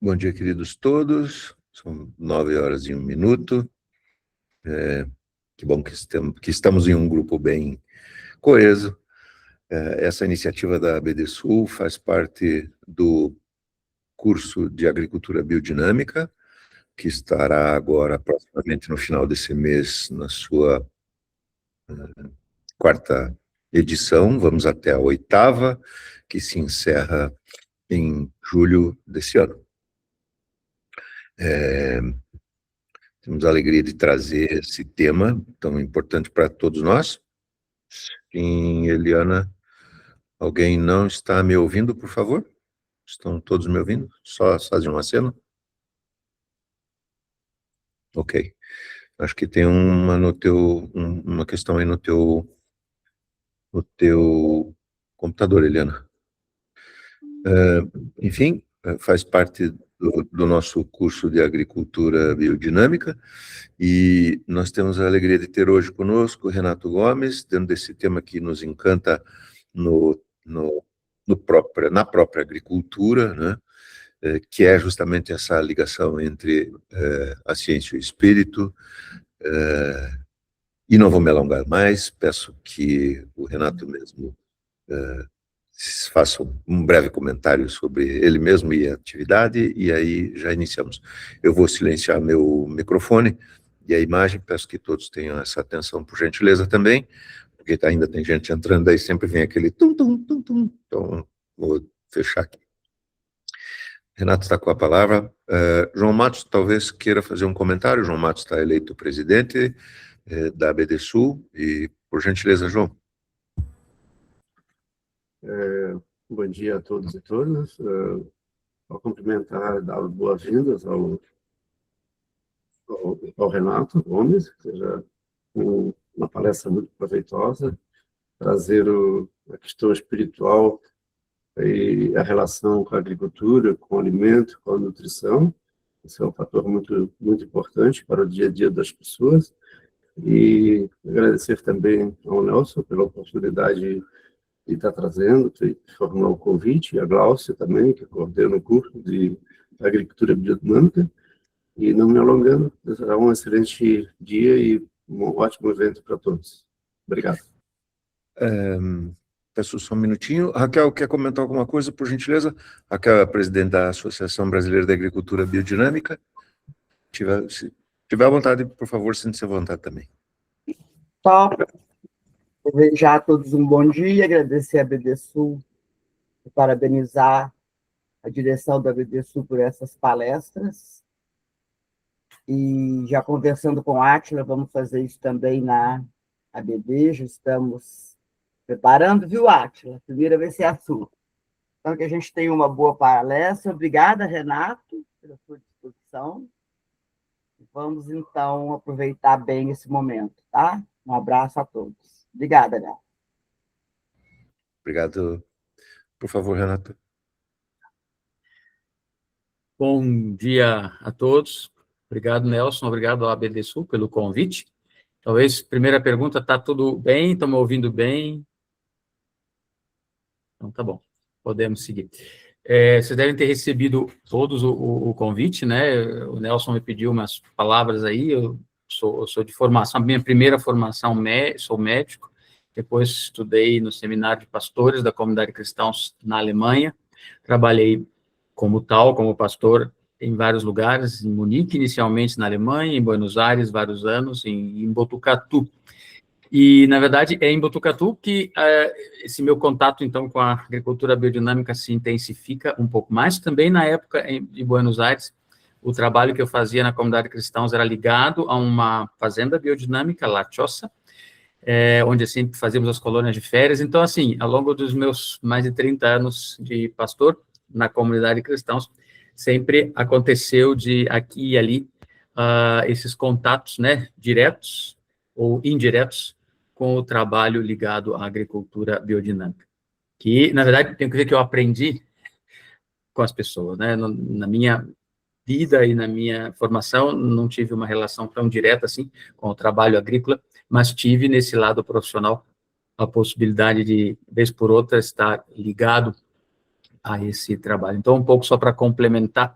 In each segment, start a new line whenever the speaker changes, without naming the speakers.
Bom dia, queridos todos. São 9h01. Que bom que estamos em um grupo bem coeso. Essa iniciativa da ABD Sul faz parte do curso de Agricultura Biodinâmica, que estará agora, aproximadamente no final desse mês, na sua quarta edição. Vamos até a 8ª, que se encerra em julho desse ano. Temos a alegria de trazer esse tema tão importante para todos nós. Sim, Eliana, alguém não está me ouvindo, por favor? Estão todos me ouvindo? Só fazem um aceno? Ok. Acho que tem uma questão aí no teu computador, Eliana. Enfim, faz parte do nosso curso de Agricultura Biodinâmica, e nós temos a alegria de ter hoje conosco o Renato Gomes, dentro desse tema que nos encanta na própria agricultura, né? Que é justamente essa ligação entre a ciência e o espírito. E não vou me alongar mais, peço que o Renato mesmo faça um breve comentário sobre ele mesmo e a atividade, e aí já iniciamos. Eu vou silenciar meu microfone e a imagem, peço que todos tenham essa atenção, por gentileza, também, porque ainda tem gente entrando, aí sempre vem aquele tum-tum. Então, vou fechar aqui. Renato está com a palavra. João Matos talvez queira fazer um comentário. João Matos está eleito presidente da ABD Sul, e, por gentileza, João.
Bom dia a todos e todas. Vou cumprimentar, dar boas-vindas ao Renato Gomes, que seja uma palestra muito proveitosa, trazer a questão espiritual e a relação com a agricultura, com o alimento, com a nutrição. Esse é um fator muito, muito importante para o dia a dia das pessoas. E agradecer também ao Nelson pela oportunidade de estar trazendo, de formar o convite, e a Glaucia também, que coordena o curso de Agricultura Biodinâmica. E não me alongando, desejar um excelente dia e um ótimo evento para todos. Obrigado.
Peço só um minutinho. Raquel, quer comentar alguma coisa, por gentileza? Raquel é presidente da Associação Brasileira da Agricultura Biodinâmica. Se tiver à vontade, por favor, sinta-se à vontade também.
Top. Desejar a todos um bom dia, agradecer a ABD Sul, e parabenizar a direção da ABD Sul por essas palestras. E já conversando com a Átila, vamos fazer isso também na ABD, já estamos preparando, viu, Átila? A primeira vai ser a sua. Então, que a gente tenha uma boa palestra. Obrigada, Renato, pela sua disposição. Vamos, então, aproveitar bem esse momento, tá? Um abraço a todos. Obrigada, Renato.
Obrigado. Por favor, Renato.
Bom dia a todos. Obrigado, Nelson. Obrigado ao ABD Sul pelo convite. Talvez, primeira pergunta, está tudo bem? Estão me ouvindo bem? Então, tá bom. Podemos seguir. Vocês devem ter recebido todos o convite, né? O Nelson me pediu umas palavras aí. Eu sou de formação, a minha primeira formação, sou médico, depois estudei no seminário de pastores da comunidade cristã na Alemanha, trabalhei como pastor em vários lugares, em Munique, inicialmente na Alemanha, em Buenos Aires, vários anos, em Botucatu. E, na verdade, é em Botucatu que esse meu contato, então, com a agricultura biodinâmica se intensifica um pouco mais. Também, na época, de Buenos Aires, o trabalho que eu fazia na comunidade cristã era ligado a uma fazenda biodinâmica, La Choza, onde sempre fazíamos as colônias de férias. Então, assim, ao longo dos meus mais de 30 anos de pastor na comunidade cristã, sempre aconteceu de aqui e ali esses contatos, né, diretos ou indiretos com o trabalho ligado à agricultura biodinâmica. Que, na verdade, tenho que dizer que eu aprendi com as pessoas, né, na minha vida e na minha formação, não tive uma relação tão direta assim com o trabalho agrícola, mas tive nesse lado profissional a possibilidade de, vez por outra, estar ligado a esse trabalho. Então, um pouco só para complementar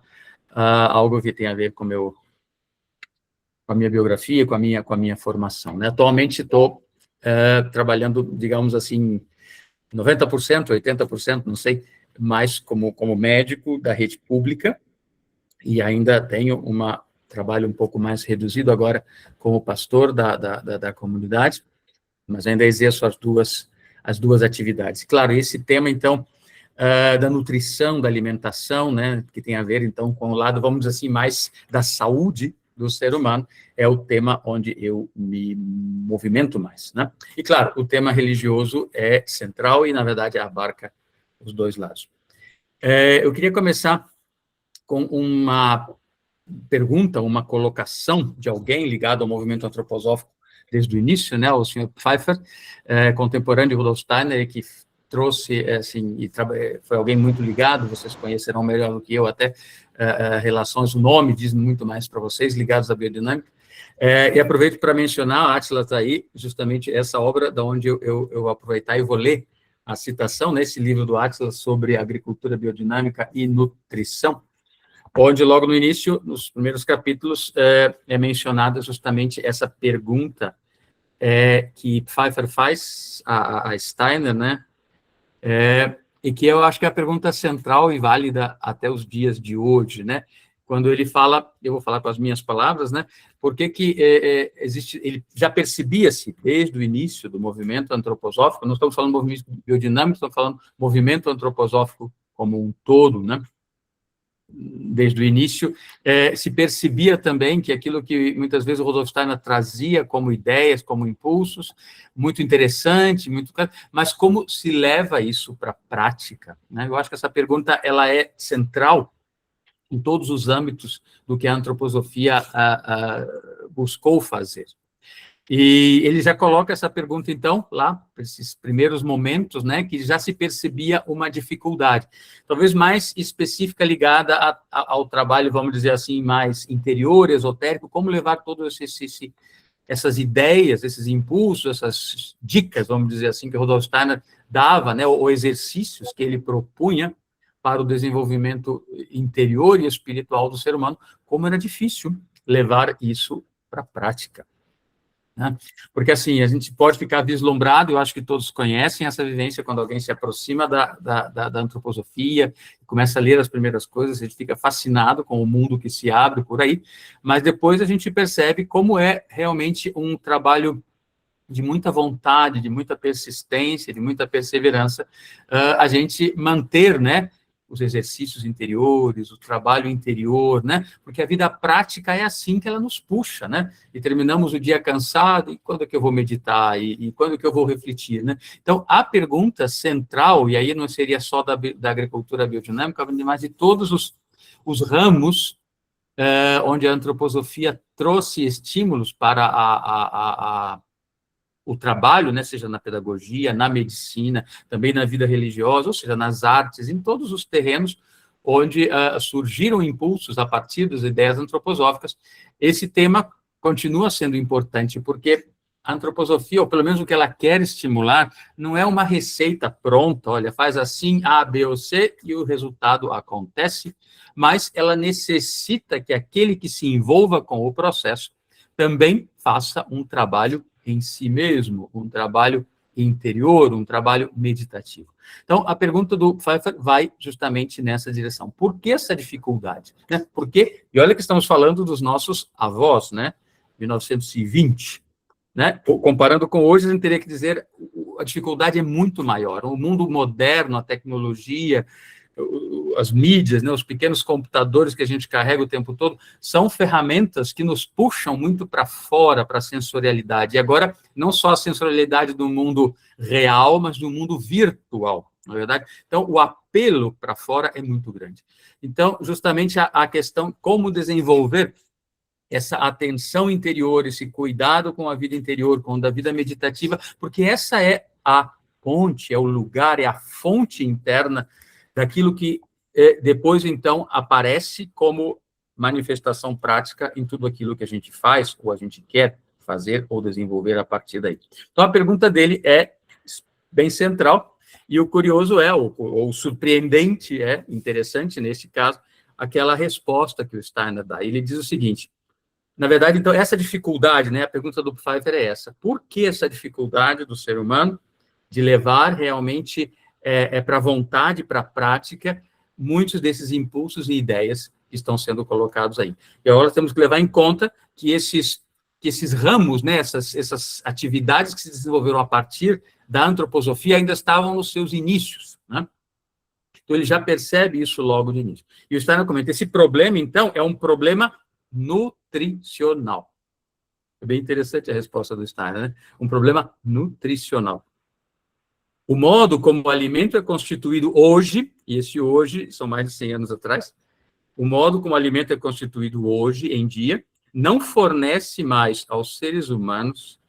algo que tem a ver com a minha biografia, com a minha formação, né? Atualmente estou trabalhando, digamos assim, 90%, 80%, não sei, mais como médico da rede pública, e ainda tenho trabalho um pouco mais reduzido agora como pastor da comunidade, mas ainda exerço as duas atividades. Claro, esse tema, então, da nutrição, da alimentação, né, que tem a ver, então, com o lado, vamos dizer assim, mais da saúde do ser humano, é o tema onde eu me movimento mais, né? E, claro, o tema religioso é central e, na verdade, abarca os dois lados. Eu queria começar com uma pergunta, uma colocação de alguém ligado ao movimento antroposófico desde o início, né, o senhor Pfeiffer, contemporâneo de Rudolf Steiner, que trouxe, assim, e foi alguém muito ligado, vocês conhecerão melhor do que eu até, relações, o nome diz muito mais para vocês, ligados à biodinâmica, e aproveito para mencionar, a Átila está aí, justamente essa obra, da onde eu vou aproveitar e vou ler a citação, nesse livro do Átila, sobre agricultura biodinâmica e nutrição, onde logo no início, nos primeiros capítulos, é mencionada justamente essa pergunta que Pfeiffer faz a Steiner, né, e que eu acho que é a pergunta central e válida até os dias de hoje, né, quando ele fala, eu vou falar com as minhas palavras, né, por que existe, ele já percebia-se desde o início do movimento antroposófico, não estamos falando movimento biodinâmico, estamos falando movimento antroposófico como um todo, né, desde o início, se percebia também que aquilo que muitas vezes o Rudolf Steiner trazia como ideias, como impulsos, muito interessante, mas como se leva isso para a prática, né? Eu acho que essa pergunta ela é central em todos os âmbitos do que a antroposofia buscou fazer. E ele já coloca essa pergunta, então, lá, esses primeiros momentos, né, que já se percebia uma dificuldade, talvez mais específica, ligada ao trabalho, vamos dizer assim, mais interior, esotérico, como levar todas essas ideias, esses impulsos, essas dicas, vamos dizer assim, que o Rudolf Steiner dava, né, ou exercícios que ele propunha para o desenvolvimento interior e espiritual do ser humano, como era difícil levar isso para a prática. Né? Porque, assim, a gente pode ficar vislumbrado, eu acho que todos conhecem essa vivência, quando alguém se aproxima da antroposofia, começa a ler as primeiras coisas, a gente fica fascinado com o mundo que se abre por aí, mas depois a gente percebe como é realmente um trabalho de muita vontade, de muita persistência, de muita perseverança, a gente manter, né, os exercícios interiores, o trabalho interior, né? Porque a vida prática é assim que ela nos puxa, né? E terminamos o dia cansado, e quando é que eu vou meditar? E quando é que eu vou refletir, né? Então, a pergunta central, e aí não seria só da agricultura biodinâmica, mas de todos os ramos onde a antroposofia trouxe estímulos para o trabalho, né, seja na pedagogia, na medicina, também na vida religiosa, ou seja, nas artes, em todos os terrenos onde surgiram impulsos a partir das ideias antroposóficas, esse tema continua sendo importante, porque a antroposofia, ou pelo menos o que ela quer estimular, não é uma receita pronta, olha, faz assim, A, B ou C, e o resultado acontece, mas ela necessita que aquele que se envolva com o processo também faça um trabalho em si mesmo, um trabalho interior, um trabalho meditativo. Então, a pergunta do Pfeiffer vai justamente nessa direção. Por que essa dificuldade? Né? Por quê? E olha que estamos falando dos nossos avós, né? 1920. Né? Comparando com hoje, a gente teria que dizer a dificuldade é muito maior. O mundo moderno, a tecnologia, as mídias, né, os pequenos computadores que a gente carrega o tempo todo, são ferramentas que nos puxam muito para fora, para a sensorialidade. E agora, não só a sensorialidade do mundo real, mas do mundo virtual, não é verdade? Então, o apelo para fora é muito grande. Então, justamente a questão, como desenvolver essa atenção interior, esse cuidado com a vida interior, com a vida meditativa, porque essa é a ponte, é o lugar, é a fonte interna daquilo que depois, então, aparece como manifestação prática em tudo aquilo que a gente faz, ou a gente quer fazer ou desenvolver a partir daí. Então, a pergunta dele é bem central, e o curioso ou o surpreendente interessante nesse caso, aquela resposta que o Steiner dá. Ele diz o seguinte, na verdade, então, essa dificuldade, né, a pergunta do Pfeiffer é essa, por que essa dificuldade do ser humano de levar realmente para a vontade, para a prática, muitos desses impulsos e ideias que estão sendo colocados aí? E agora temos que levar em conta que esses ramos, né, essas atividades que se desenvolveram a partir da antroposofia ainda estavam nos seus inícios, né? Então, ele já percebe isso logo de início. E o Steiner comenta, esse problema, então, é um problema nutricional. É bem interessante a resposta do Steiner, né? Um problema nutricional. O modo como o alimento é constituído hoje, e esse hoje são mais de 100 anos atrás, o modo como o alimento é constituído hoje, em dia, não fornece mais aos seres humanos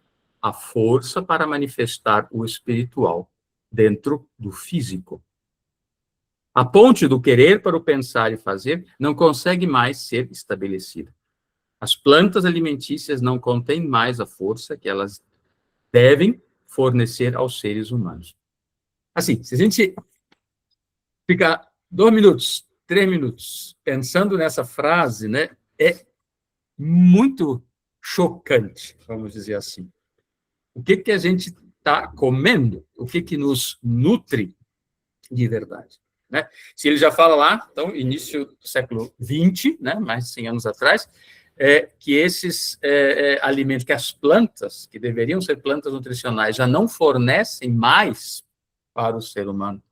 a força para manifestar o espiritual dentro do físico. A ponte do querer para o pensar e fazer não consegue mais ser estabelecida. As plantas alimentícias não contêm mais a força que elas devem fornecer aos seres humanos. Assim, se a gente ficar 2 minutos, 3 minutos pensando nessa frase, né, é muito chocante, vamos dizer assim. O que a gente está comendo? O que nos nutre de verdade? Né? Se ele já fala lá, então, início do século XX, né, mais de 100 anos atrás, que esses alimentos, que as plantas, que deveriam ser plantas nutricionais, já não fornecem mais para o ser humano.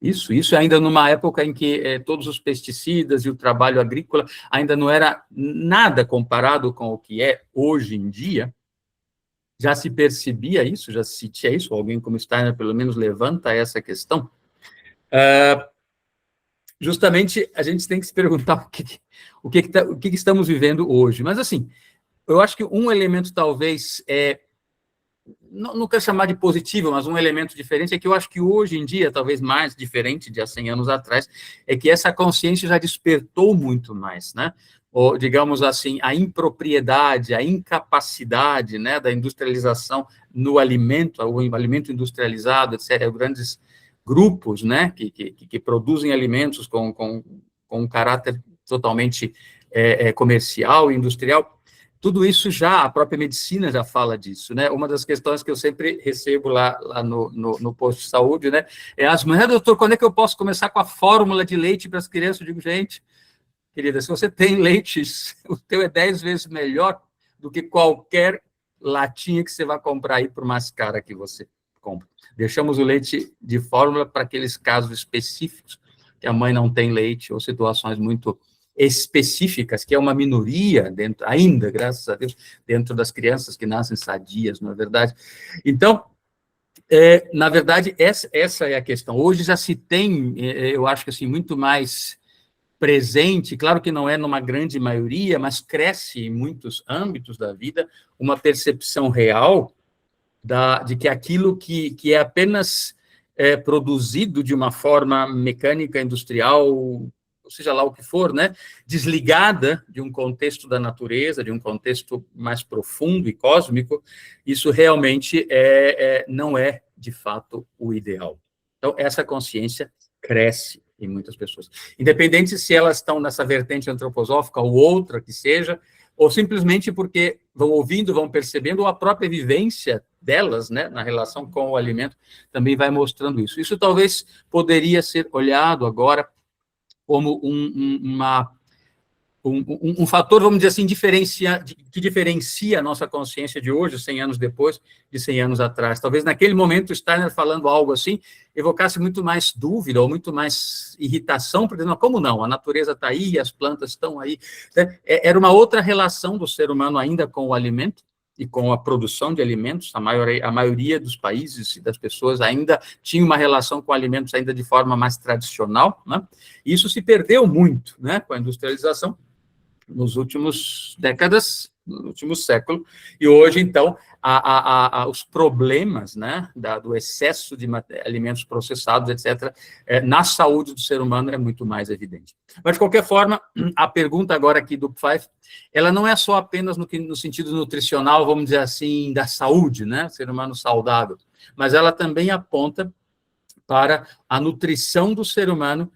Isso ainda numa época em que todos os pesticidas e o trabalho agrícola ainda não era nada comparado com o que é hoje em dia, já se percebia isso, já se sentia isso, alguém como Steiner pelo menos levanta essa questão. Justamente a gente tem que se perguntar o que estamos vivendo hoje. Mas, assim, eu acho que um elemento talvez, não quero chamar de positivo, mas um elemento diferente é que eu acho que hoje em dia, talvez mais diferente de há 100 anos atrás, é que essa consciência já despertou muito mais, né? Ou, digamos assim, a impropriedade, a incapacidade, né, da industrialização no alimento, o alimento industrializado, etc., grandes grupos, né, que produzem alimentos com um caráter totalmente comercial e industrial, tudo isso já, a própria medicina já fala disso, né? Uma das questões que eu sempre recebo lá no posto de saúde, né, é as mulheres, doutor, quando é que eu posso começar com a fórmula de leite para as crianças? Eu digo, gente, querida, se você tem leite, o teu é 10 vezes melhor do que qualquer latinha que você vai comprar aí por mais cara que você compra. Deixamos o leite de fórmula para aqueles casos específicos, que a mãe não tem leite, ou situações muito específicas, que é uma minoria dentro, ainda, graças a Deus, dentro das crianças que nascem sadias, não é verdade? Então, na verdade, essa é a questão. Hoje já se tem, eu acho que assim, muito mais presente, claro que não é numa grande maioria, mas cresce em muitos âmbitos da vida, uma percepção real de que aquilo que é apenas produzido de uma forma mecânica, industrial, ou seja lá o que for, né, desligada de um contexto da natureza, de um contexto mais profundo e cósmico, isso realmente não é, de fato, o ideal. Então, essa consciência cresce em muitas pessoas. Independente se elas estão nessa vertente antroposófica ou outra que seja, ou simplesmente porque vão ouvindo, vão percebendo, ou a própria vivência delas, né, na relação com o alimento, também vai mostrando isso. Isso talvez poderia ser olhado agora como um fator, vamos dizer assim, que diferencia a nossa consciência de hoje, 100 anos depois, de 100 anos atrás. Talvez naquele momento, Steiner falando algo assim, evocasse muito mais dúvida, ou muito mais irritação, porque não, como não? A natureza está aí, as plantas estão aí. Era uma outra relação do ser humano ainda com o alimento, e com a produção de alimentos. A maioria dos países e das pessoas ainda tinha uma relação com alimentos ainda de forma mais tradicional, né? E isso se perdeu muito, né, com a industrialização nos últimos décadas, no último século, e hoje, então, os problemas, né, do excesso de alimentos processados, etc., na saúde do ser humano é muito mais evidente. Mas, de qualquer forma, a pergunta agora aqui do Pfeiffer, ela não é só apenas no sentido nutricional, vamos dizer assim, da saúde, né, ser humano saudável, mas ela também aponta para a nutrição do ser humano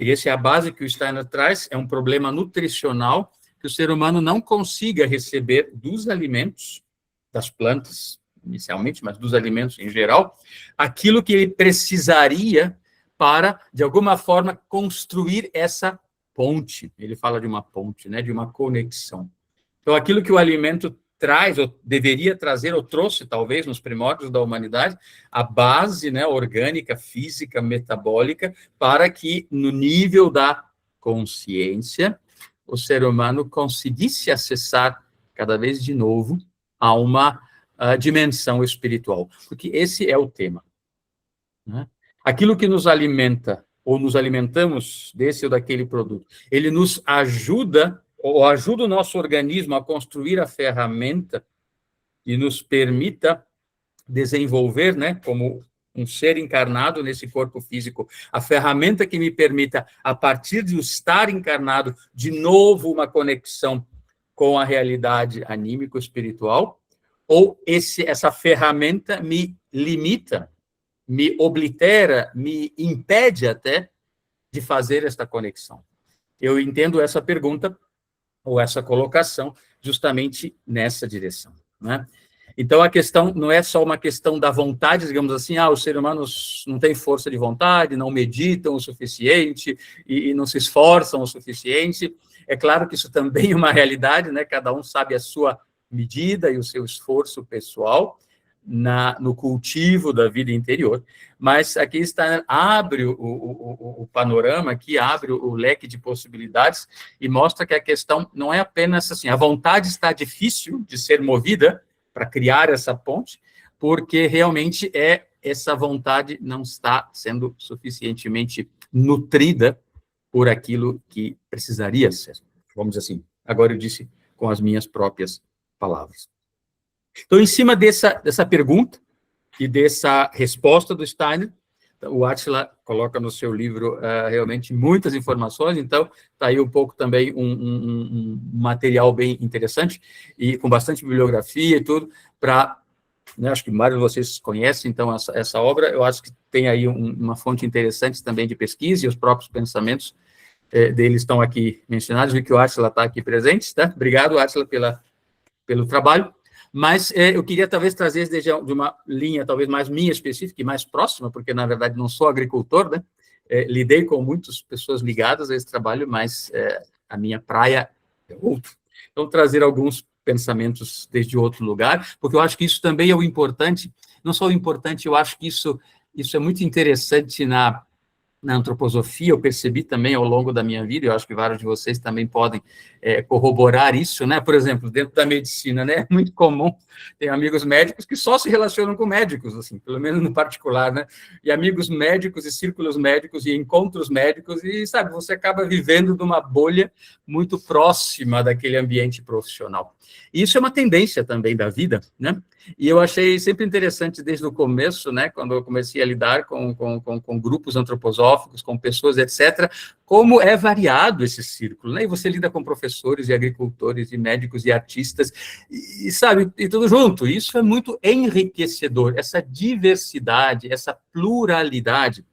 e essa é a base que o Steiner traz, é um problema nutricional que o ser humano não consiga receber dos alimentos, das plantas, inicialmente, mas dos alimentos em geral, aquilo que ele precisaria para, de alguma forma, construir essa ponte. Ele fala de uma ponte, né, de uma conexão. Então, aquilo que o alimento traz, ou deveria trazer, ou trouxe, talvez, nos primórdios da humanidade, a base, né, orgânica, física, metabólica, para que, no nível da consciência, o ser humano conseguisse acessar, cada vez de novo, a uma dimensão espiritual. Porque esse é o tema, né? Aquilo que nos alimenta, ou nos alimentamos desse ou daquele produto, ele nos ajuda, ou ajuda o nosso organismo a construir a ferramenta e nos permita desenvolver, né, como um ser encarnado nesse corpo físico, a ferramenta que me permita, a partir de estar encarnado, de novo uma conexão com a realidade anímico-espiritual, ou essa ferramenta me limita, me oblitera, me impede até de fazer esta conexão. Eu entendo essa pergunta, ou essa colocação, justamente nessa direção, né? Então, a questão não é só uma questão da vontade, digamos assim, os seres humanos não têm força de vontade, não meditam o suficiente e não se esforçam o suficiente. É claro que isso também é uma realidade, né? Cada um sabe a sua medida e o seu esforço pessoal no cultivo da vida interior, mas aqui está, abre o panorama, aqui abre o leque de possibilidades e mostra que a questão não é apenas assim, a vontade está difícil de ser movida para criar essa ponte, porque realmente essa vontade não está sendo suficientemente nutrida por aquilo que precisaria ser. Vamos dizer assim, agora eu disse com as minhas próprias palavras. Então, em cima dessa pergunta e dessa resposta do Steiner, o Átila coloca no seu livro realmente muitas informações, então está aí um pouco também um material bem interessante e com bastante bibliografia e tudo, para, né, acho que vários de vocês conhecem, então, essa obra, eu acho que tem aí uma fonte interessante também de pesquisa e os próprios pensamentos deles estão aqui mencionados, vi que o Átila está aqui presente, tá? Obrigado, Átila, pelo trabalho. Mas eu queria talvez trazer de uma linha talvez mais minha específica e mais próxima, porque na verdade não sou agricultor, né? Lidei com muitas pessoas ligadas a esse trabalho, mas a minha praia é outra. Então, trazer alguns pensamentos desde outro lugar, porque eu acho que isso também é o importante, não só o importante, eu acho que isso é muito interessante na antroposofia, eu percebi também ao longo da minha vida, eu acho que vários de vocês também podem corroborar isso, né? Por exemplo, dentro da medicina, né? É muito comum, tem amigos médicos que só se relacionam com médicos, assim, pelo menos no particular, né? E amigos médicos e círculos médicos e encontros médicos, e, sabe, você acaba vivendo numa bolha muito próxima daquele ambiente profissional. E isso é uma tendência também da vida, né? E eu achei sempre interessante desde o começo, né, quando eu comecei a lidar com grupos antroposóficos, com pessoas, etc., como é variado esse círculo, né? E você lida com professores e agricultores e médicos e artistas, e sabe, e tudo junto. Isso é muito enriquecedor, essa diversidade, essa pluralidade.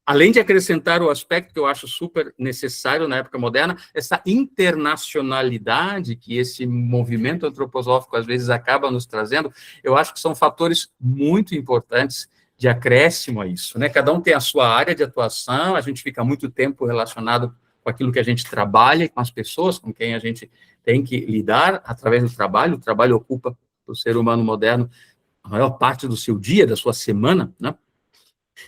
Além de acrescentar o aspecto que eu acho super necessário na época moderna, essa internacionalidade que esse movimento antroposófico às vezes acaba nos trazendo, eu acho que são fatores muito importantes de acréscimo a isso, né? Cada um tem a sua área de atuação, a gente fica muito tempo relacionado com aquilo que a gente trabalha, com as pessoas com quem a gente tem que lidar através do trabalho. O trabalho ocupa o ser humano moderno a maior parte do seu dia, da sua semana, né?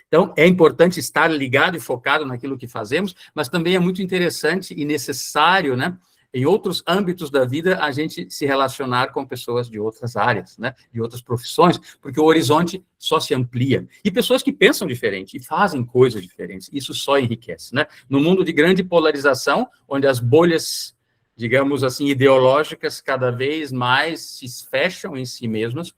Então, é importante estar ligado e focado naquilo que fazemos, mas também é muito interessante e necessário, né, em outros âmbitos da vida, a gente se relacionar com pessoas de outras áreas, né, de outras profissões, porque o horizonte só se amplia. E pessoas que pensam diferente e fazem coisas diferentes, isso só enriquece, né? No mundo de grande polarização, onde as bolhas, digamos assim, ideológicas cada vez mais se fecham em si mesmas,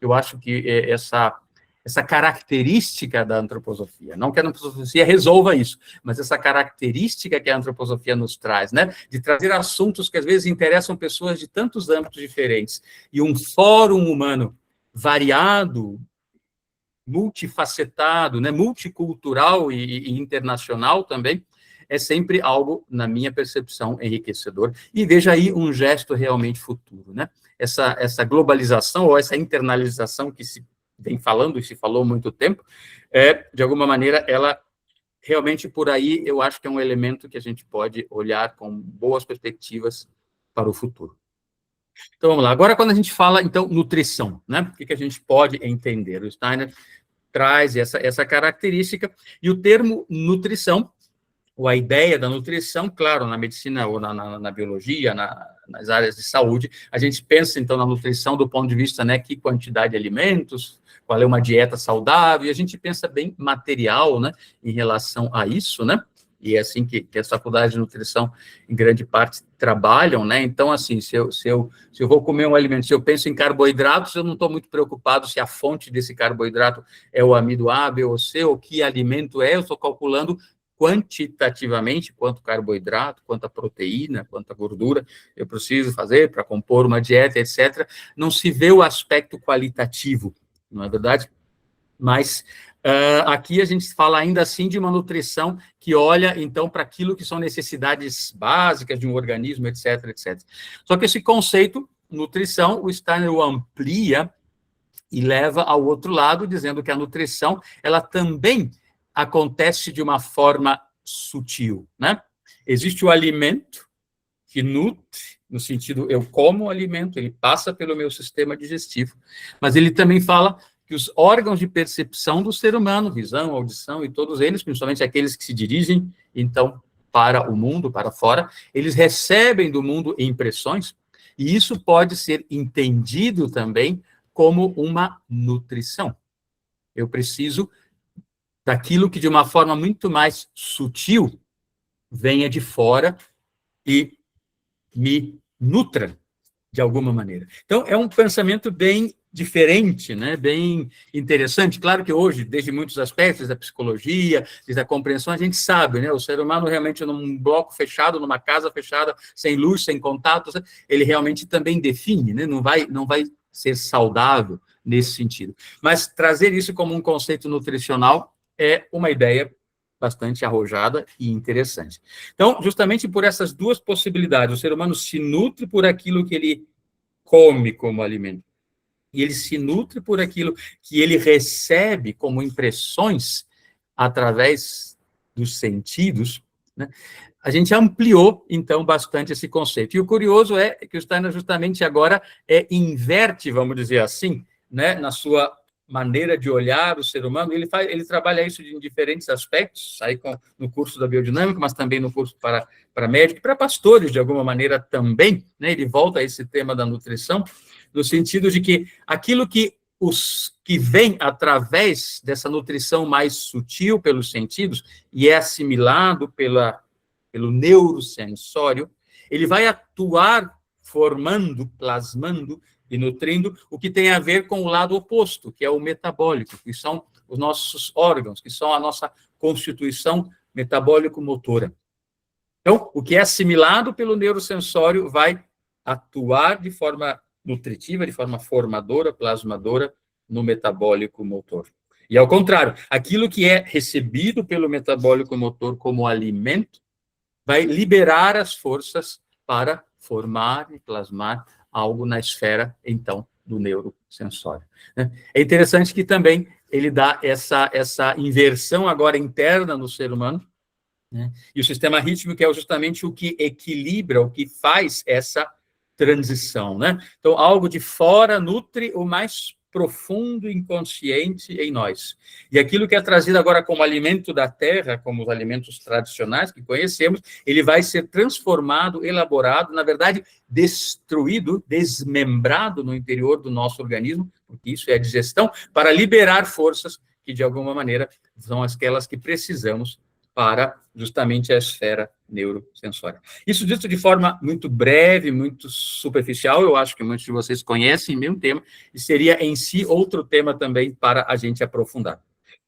eu acho que essa característica da antroposofia, não que a antroposofia resolva isso, mas essa característica que a antroposofia nos traz, né, de trazer assuntos que às vezes interessam pessoas de tantos âmbitos diferentes, e um fórum humano variado, multifacetado, né, multicultural e internacional também, é sempre algo, na minha percepção, enriquecedor. E veja aí um gesto realmente futuro, né? Essa globalização ou essa internalização que se vem falando e se falou há muito tempo, de alguma maneira, ela realmente por aí eu acho que é um elemento que a gente pode olhar com boas perspectivas para o futuro. Então, vamos lá. Agora, quando a gente fala, então, nutrição, né? O que a gente pode entender? O Steiner traz essa característica, e o termo nutrição, ou a ideia da nutrição, claro, na medicina ou na biologia, nas áreas de saúde, a gente pensa, então, na nutrição do ponto de vista, né, que quantidade de alimentos, qual é uma dieta saudável, e a gente pensa bem material, né, em relação a isso, né, e é assim que as faculdades de nutrição, em grande parte, trabalham, né, então, assim, se eu vou comer um alimento, se eu penso em carboidratos, eu não estou muito preocupado se a fonte desse carboidrato é o amido A, B ou C, ou que alimento é, eu estou calculando quantitativamente quanto carboidrato, quanta proteína, quanta gordura eu preciso fazer para compor uma dieta, etc. Não se vê o aspecto qualitativo, não é verdade? Mas aqui a gente fala ainda assim de uma nutrição que olha, então, para aquilo que são necessidades básicas de um organismo, etc, etc. Só que esse conceito, nutrição, o Steiner o amplia e leva ao outro lado, dizendo que a nutrição, ela também acontece de uma forma sutil, né? Existe o alimento que nutre, no sentido, eu como o alimento, ele passa pelo meu sistema digestivo, mas ele também fala que os órgãos de percepção do ser humano, visão, audição e todos eles, principalmente aqueles que se dirigem, então, para o mundo, para fora, eles recebem do mundo impressões, e isso pode ser entendido também como uma nutrição. Eu preciso daquilo que, de uma forma muito mais sutil, venha de fora e me nutra de alguma maneira. Então, é um pensamento bem diferente, né? Bem interessante. Claro que hoje, desde muitos aspectos da psicologia, desde a compreensão, a gente sabe, né? O ser humano realmente num bloco fechado, numa casa fechada, sem luz, sem contatos, ele realmente também define, né? Não vai ser saudável nesse sentido. Mas trazer isso como um conceito nutricional é uma ideia bastante arrojada e interessante. Então, justamente por essas duas possibilidades, o ser humano se nutre por aquilo que ele come como alimento, e ele se nutre por aquilo que ele recebe como impressões através dos sentidos, né? A gente ampliou, então, bastante esse conceito. E o curioso é que o Steiner justamente agora inverte, vamos dizer assim, né, na sua maneira de olhar o ser humano. Ele trabalha isso em diferentes aspectos, aí no curso da biodinâmica, mas também no curso para médicos, para pastores, de alguma maneira, também, né? Ele volta a esse tema da nutrição, no sentido de que aquilo que os que vêm através dessa nutrição mais sutil pelos sentidos e é assimilado pelo neurosensório, ele vai atuar formando, plasmando e nutrindo o que tem a ver com o lado oposto, que é o metabólico, que são os nossos órgãos, que são a nossa constituição metabólico-motora. Então, o que é assimilado pelo neurosensório vai atuar de forma nutritiva, de forma formadora, plasmadora, no metabólico-motor. E, ao contrário, aquilo que é recebido pelo metabólico-motor como alimento vai liberar as forças para formar e plasmar algo na esfera, então, do neurosensório. É interessante que também ele dá essa inversão agora interna no ser humano, né? E o sistema rítmico é justamente o que equilibra, o que faz essa transição, né? Então, algo de fora nutre o mais profundo inconsciente em nós. E aquilo que é trazido agora como alimento da terra, como os alimentos tradicionais que conhecemos, ele vai ser transformado, elaborado, na verdade, destruído, desmembrado no interior do nosso organismo, porque isso é a digestão, para liberar forças que, de alguma maneira, são aquelas que precisamos para justamente a esfera neurosensória. Isso dito de forma muito breve, muito superficial, eu acho que muitos de vocês conhecem o mesmo tema, e seria em si outro tema também para a gente aprofundar.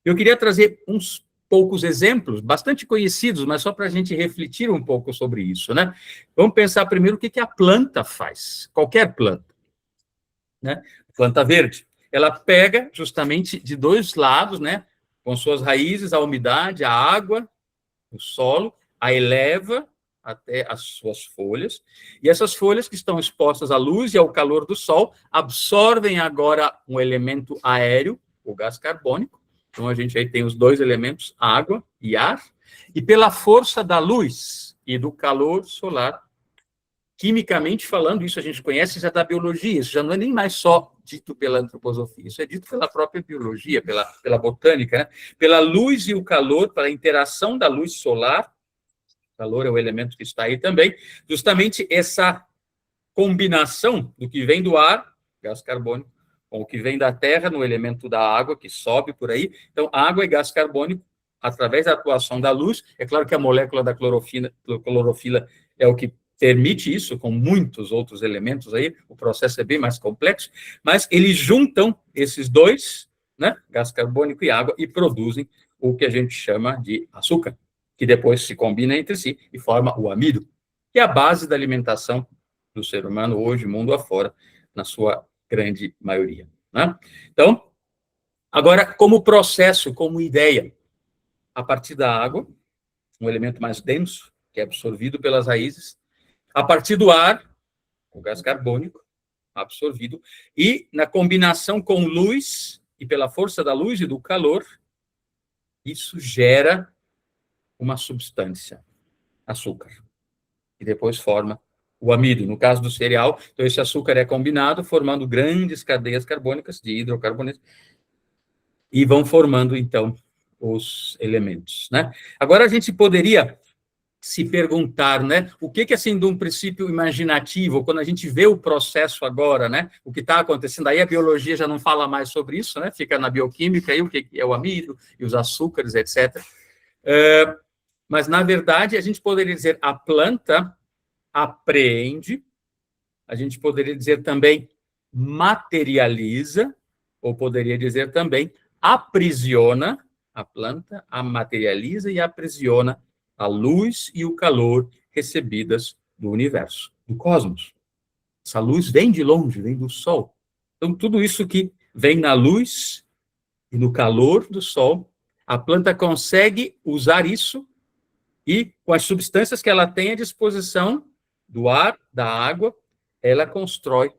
Eu queria trazer uns poucos exemplos, bastante conhecidos, mas só para a gente refletir um pouco sobre isso, né? Vamos pensar primeiro o que a planta faz, qualquer planta, né? Planta verde, ela pega justamente de dois lados, né? Com suas raízes, a umidade, a água, o solo, a eleva até as suas folhas, e essas folhas que estão expostas à luz e ao calor do sol absorvem agora um elemento aéreo, o gás carbônico. Então, a gente aí tem os dois elementos, água e ar, e pela força da luz e do calor solar, quimicamente falando, isso a gente conhece já da biologia, isso já não é nem mais só dito pela antroposofia, isso é dito pela própria biologia, pela botânica, né? Pela luz e o calor, pela interação da luz solar, o calor é o elemento que está aí também, justamente essa combinação do que vem do ar, gás carbônico, com o que vem da terra, no elemento da água, que sobe por aí. Então, água e gás carbônico, através da atuação da luz, é claro que a molécula da clorofila é o que permite isso, com muitos outros elementos aí, o processo é bem mais complexo, mas eles juntam esses dois, né, gás carbônico e água, e produzem o que a gente chama de açúcar, que depois se combina entre si e forma o amido, que é a base da alimentação do ser humano hoje, mundo afora, na sua grande maioria, né? Então, agora, como processo, como ideia, a partir da água, um elemento mais denso, que é absorvido pelas raízes, a partir do ar, o gás carbônico, absorvido, e na combinação com luz, e pela força da luz e do calor, isso gera uma substância, açúcar, e depois forma o amido. No caso do cereal, então esse açúcar é combinado, formando grandes cadeias carbônicas de hidrocarbonetos, e vão formando, então, os elementos, né? Agora, a gente poderia se perguntar, né, o que assim, de um princípio imaginativo, quando a gente vê o processo agora, né, o que está acontecendo, aí a biologia já não fala mais sobre isso, né, fica na bioquímica, aí o que é o amido, e os açúcares, etc. Mas, na verdade, a gente poderia dizer, a planta apreende, a gente poderia dizer também materializa, ou poderia dizer também aprisiona, a planta a materializa e aprisiona a luz e o calor recebidas do universo, do cosmos. Essa luz vem de longe, vem do sol. Então, tudo isso que vem na luz e no calor do sol, a planta consegue usar isso e, com as substâncias que ela tem à disposição, do ar, da água, ela constrói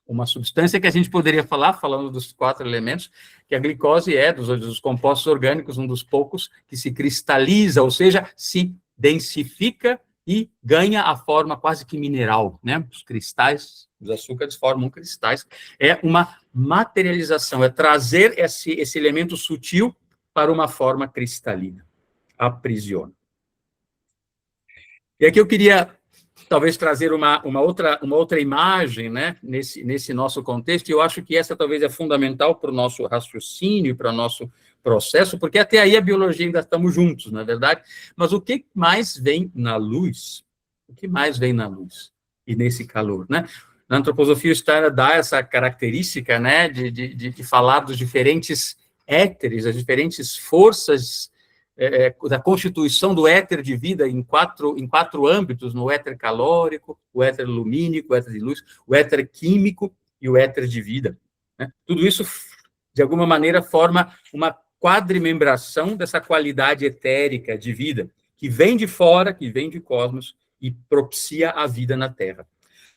uma substância que a gente poderia falar, falando dos 4 elementos, que a glicose é, dos compostos orgânicos, um dos poucos que se cristaliza, ou seja, se densifica e ganha a forma quase que mineral, né? Os cristais, os açúcares formam cristais. É uma materialização, é trazer esse elemento sutil para uma forma cristalina. Aprisiona. E aqui eu queria talvez trazer uma outra imagem, né, nesse nosso contexto, e eu acho que essa talvez é fundamental para o nosso raciocínio, para o nosso processo, porque até aí a biologia ainda estamos juntos, não é verdade? Mas o que mais vem na luz? O que mais vem na luz e nesse calor, né? Na antroposofia, o Steiner dá essa característica, né, de falar dos diferentes éteres, as diferentes forças da constituição do éter de vida em quatro âmbitos, no éter calórico, o éter lumínico, o éter de luz, o éter químico e o éter de vida, né? Tudo isso, de alguma maneira, forma uma quadrimembração dessa qualidade etérica de vida, que vem de fora, que vem de cosmos, e propicia a vida na Terra.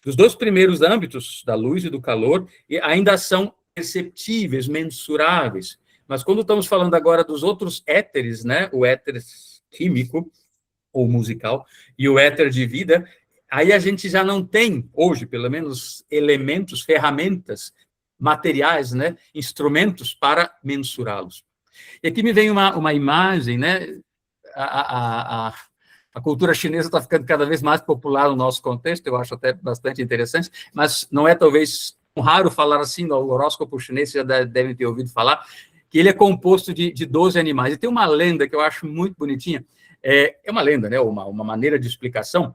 Os 2 primeiros âmbitos, da luz e do calor, ainda são perceptíveis, mensuráveis. Mas quando estamos falando agora dos outros éteres, né, o éter químico ou musical e o éter de vida, aí a gente já não tem, hoje, pelo menos, elementos, ferramentas, materiais, né, instrumentos para mensurá-los. E aqui me vem uma imagem, né, a cultura chinesa está ficando cada vez mais popular no nosso contexto, eu acho até bastante interessante, mas não é talvez raro falar assim, no horóscopo chinês, vocês já devem ter ouvido falar, que ele é composto de 12 animais. E tem uma lenda que eu acho muito bonitinha, é uma lenda, né, uma maneira de explicação,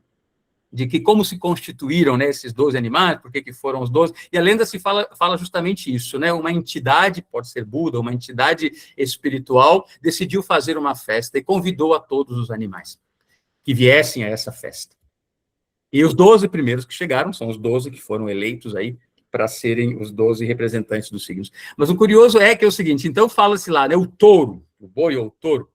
de que como se constituíram, né, esses 12 animais, por que foram os 12, e a lenda se fala justamente isso, né, uma entidade, pode ser Buda, uma entidade espiritual, decidiu fazer uma festa e convidou a todos os animais que viessem a essa festa. E os 12 primeiros que chegaram são os 12 que foram eleitos aí para serem os 12 representantes dos signos. Mas o curioso é que é o seguinte, então fala-se lá, né, o touro, o boi ou o touro,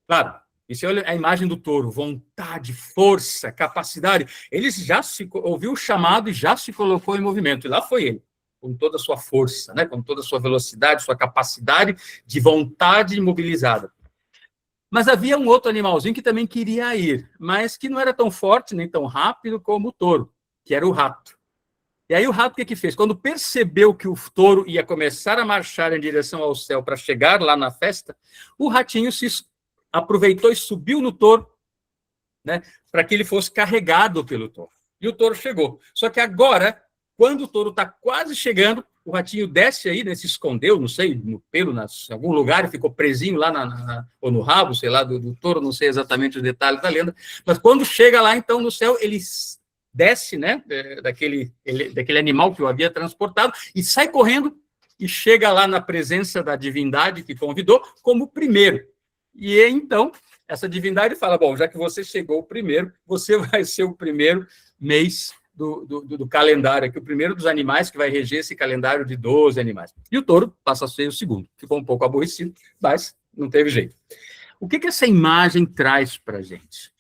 claro, Isso é a imagem do touro, vontade, força, capacidade. Ele já ouviu o chamado e já se colocou em movimento. E lá foi ele, com toda a sua força, né? Com toda a sua velocidade, sua capacidade de vontade mobilizada. Mas havia um outro animalzinho que também queria ir, mas que não era tão forte nem tão rápido como o touro, que era o rato. E aí o rato o que fez? Quando percebeu que o touro ia começar a marchar em direção ao céu para chegar lá na festa, o ratinho se aproveitou e subiu no touro, né, para que ele fosse carregado pelo touro. E o touro chegou. Só que agora, quando o touro está quase chegando, o ratinho desce aí, né, se escondeu, não sei, no pelo, em algum lugar, e ficou presinho lá ou no rabo, sei lá, do touro, não sei exatamente os detalhes da lenda. Mas quando chega lá, então, no céu, ele desce, né, daquele animal que o havia transportado, e sai correndo, e chega lá na presença da divindade que convidou, como primeiro. E então, essa divindade fala, bom, já que você chegou primeiro, você vai ser o primeiro mês do calendário, aqui, o primeiro dos animais que vai reger esse calendário de 12 animais. E o touro passa a ser o segundo. Ficou um pouco aborrecido, mas não teve jeito. O que essa imagem traz para a gente?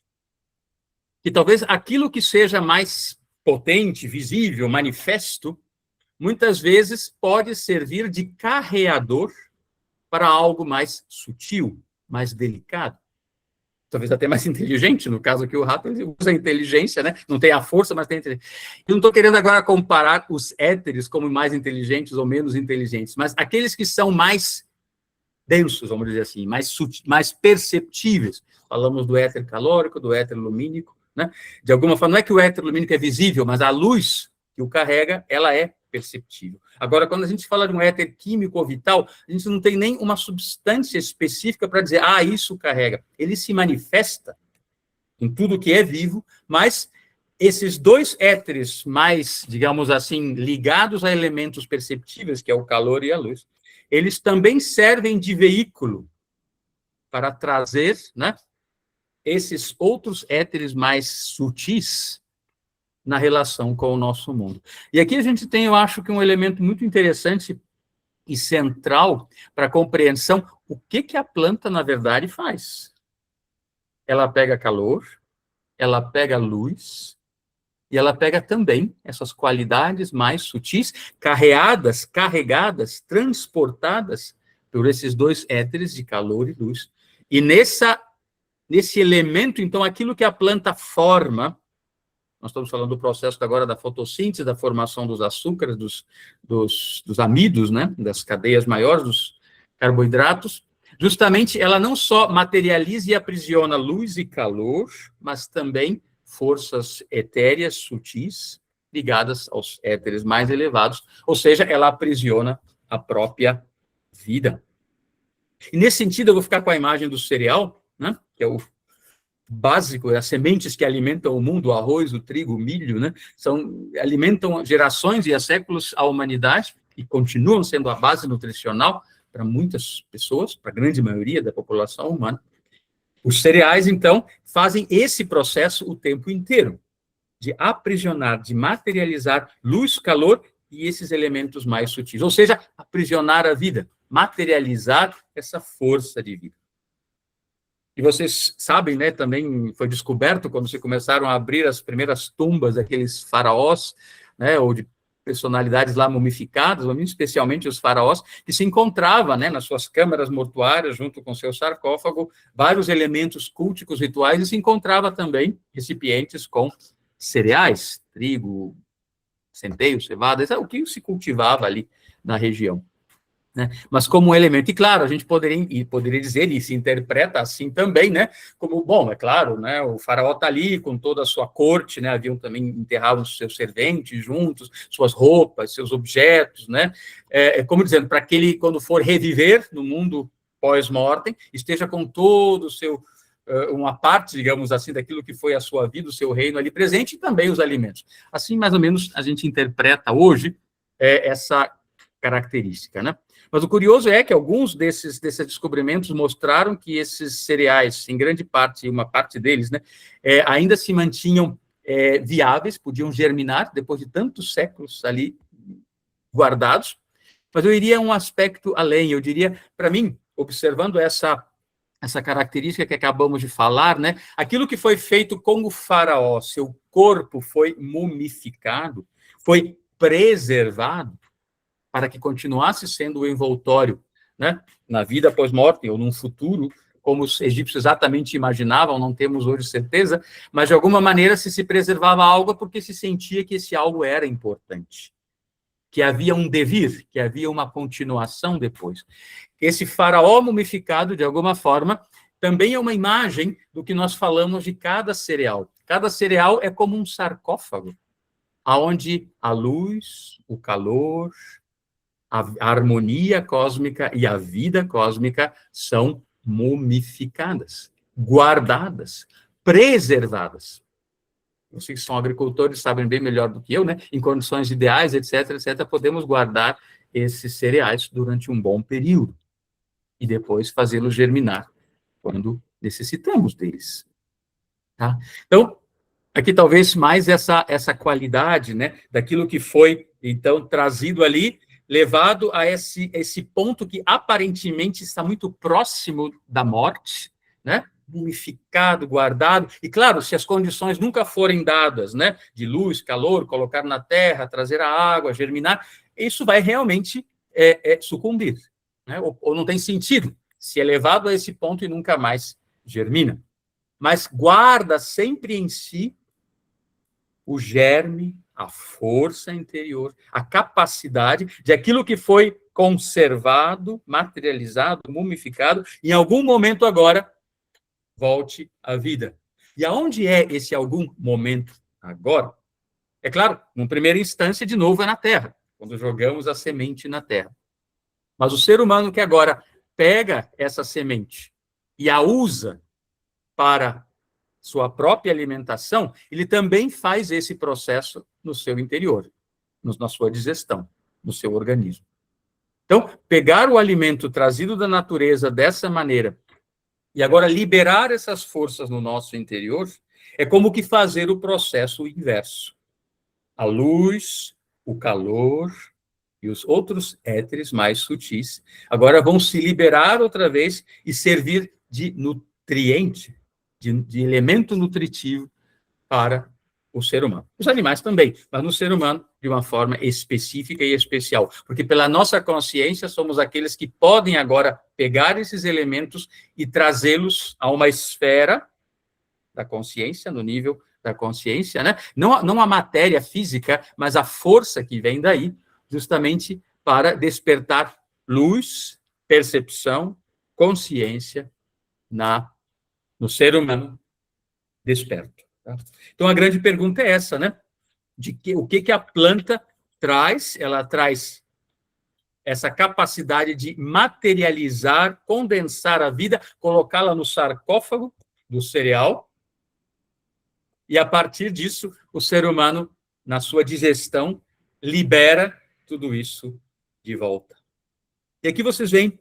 Que talvez aquilo que seja mais potente, visível, manifesto, muitas vezes pode servir de carreador para algo mais sutil, mais delicado. Talvez até mais inteligente, no caso aqui o rato ele usa a inteligência, né? Não tem a força, mas tem a inteligência. Eu não estou querendo agora comparar os éteres como mais inteligentes ou menos inteligentes, mas aqueles que são mais densos, vamos dizer assim, mais perceptíveis. Falamos do éter calórico, do éter lumínico, né? De alguma forma, não é que o éter lumínico é visível, mas a luz que o carrega, ela é perceptível. Agora, quando a gente fala de um éter químico ou vital, a gente não tem nem uma substância específica para dizer, isso carrega. Ele se manifesta em tudo que é vivo, mas esses dois éteres mais, digamos assim, ligados a elementos perceptíveis, que é o calor e a luz, eles também servem de veículo para trazer, né, esses outros éteres mais sutis na relação com o nosso mundo. E aqui a gente tem, eu acho que um elemento muito interessante e central para a compreensão o que a planta, na verdade, faz. Ela pega calor, ela pega luz, e ela pega também essas qualidades mais sutis, carregadas, transportadas por esses dois éteres de calor e luz. E nesse elemento, então, aquilo que a planta forma, nós estamos falando do processo agora da fotossíntese, da formação dos açúcares, dos amidos, né, das cadeias maiores, dos carboidratos. Justamente, ela não só materializa e aprisiona luz e calor, mas também forças etéreas sutis ligadas aos éteres mais elevados, ou seja, ela aprisiona a própria vida. E nesse sentido, eu vou ficar com a imagem do cereal, né, que é o básico, as sementes que alimentam o mundo, o arroz, o trigo, o milho, né, alimentam gerações e há séculos a humanidade e continuam sendo a base nutricional para muitas pessoas, para a grande maioria da população humana. Os cereais, então, fazem esse processo o tempo inteiro, de aprisionar, de materializar luz, calor e esses elementos mais sutis, ou seja, aprisionar a vida, materializar essa força de vida. E vocês sabem, né, também foi descoberto quando se começaram a abrir as primeiras tumbas daqueles faraós, né, ou de personalidades lá mumificadas, especialmente os faraós, que se encontrava, né, nas suas câmaras mortuárias, junto com seu sarcófago, vários elementos culticos rituais, e se encontrava também recipientes com cereais, trigo, centeio, cevada, isso é o que se cultivava ali na região. Né? Mas como um elemento, e claro, a gente poderia dizer, e se interpreta assim também, né, como, bom, é claro, né, o faraó está ali com toda a sua corte, né, haviam também enterrados os seus serventes juntos, suas roupas, seus objetos, né, como dizendo, para que ele, quando for reviver no mundo pós-mortem, esteja com todo o seu, uma parte, digamos assim, daquilo que foi a sua vida, o seu reino ali presente, e também os alimentos. Assim, mais ou menos, a gente interpreta hoje essa característica, né? Mas o curioso é que alguns desses descobrimentos mostraram que esses cereais, em grande parte, uma parte deles, né, ainda se mantinham viáveis, podiam germinar depois de tantos séculos ali guardados. Mas eu iria um aspecto além, eu diria, para mim, observando essa essa característica que acabamos de falar, né? Aquilo que foi feito com o faraó, seu corpo foi mumificado, foi preservado para que continuasse sendo o envoltório, né? Na vida pós-morte ou num futuro, como os egípcios exatamente imaginavam, não temos hoje certeza, mas de alguma maneira se preservava algo porque se sentia que esse algo era importante, que havia um devir, que havia uma continuação depois. Esse faraó mumificado, de alguma forma, também é uma imagem do que nós falamos de cada cereal. Cada cereal é como um sarcófago, onde a luz, o calor, a harmonia cósmica e a vida cósmica são mumificadas, guardadas, preservadas. Vocês que são agricultores sabem bem melhor do que eu, né? Em condições ideais, etc., etc., podemos guardar esses cereais durante um bom período e depois fazê-los germinar quando necessitamos deles. Tá? Então, aqui talvez mais essa qualidade, né, daquilo que foi, então, trazido ali, levado a esse ponto que aparentemente está muito próximo da morte, né, mumificado, guardado, e claro, se as condições nunca forem dadas, né, de luz, calor, colocar na terra, trazer a água, germinar, isso vai realmente sucumbir, né, ou não tem sentido, se é levado a esse ponto e nunca mais germina. Mas guarda sempre em si o germe, a força interior, a capacidade de aquilo que foi conservado, materializado, mumificado, em algum momento agora, volte à vida. E aonde é esse algum momento agora? É claro, numa primeira instância, de novo, é na Terra, quando jogamos a semente na Terra. Mas o ser humano que agora pega essa semente e a usa para sua própria alimentação, ele também faz esse processo no seu interior, na sua digestão, no seu organismo. Então, pegar o alimento trazido da natureza dessa maneira e agora liberar essas forças no nosso interior é como que fazer o processo inverso. A luz, o calor e os outros éteres mais sutis agora vão se liberar outra vez e servir de nutriente, de elemento nutritivo para o ser humano. Os animais também, mas no ser humano de uma forma específica e especial, porque pela nossa consciência somos aqueles que podem agora pegar esses elementos e trazê-los a uma esfera da consciência, no nível da consciência, né? Não a matéria física, mas a força que vem daí, justamente para despertar luz, percepção, consciência no ser humano desperto. Tá? Então, a grande pergunta é essa, né? O que a planta traz? Ela traz essa capacidade de materializar, condensar a vida, colocá-la no sarcófago do cereal, e, a partir disso, o ser humano, na sua digestão, libera tudo isso de volta. E aqui vocês veem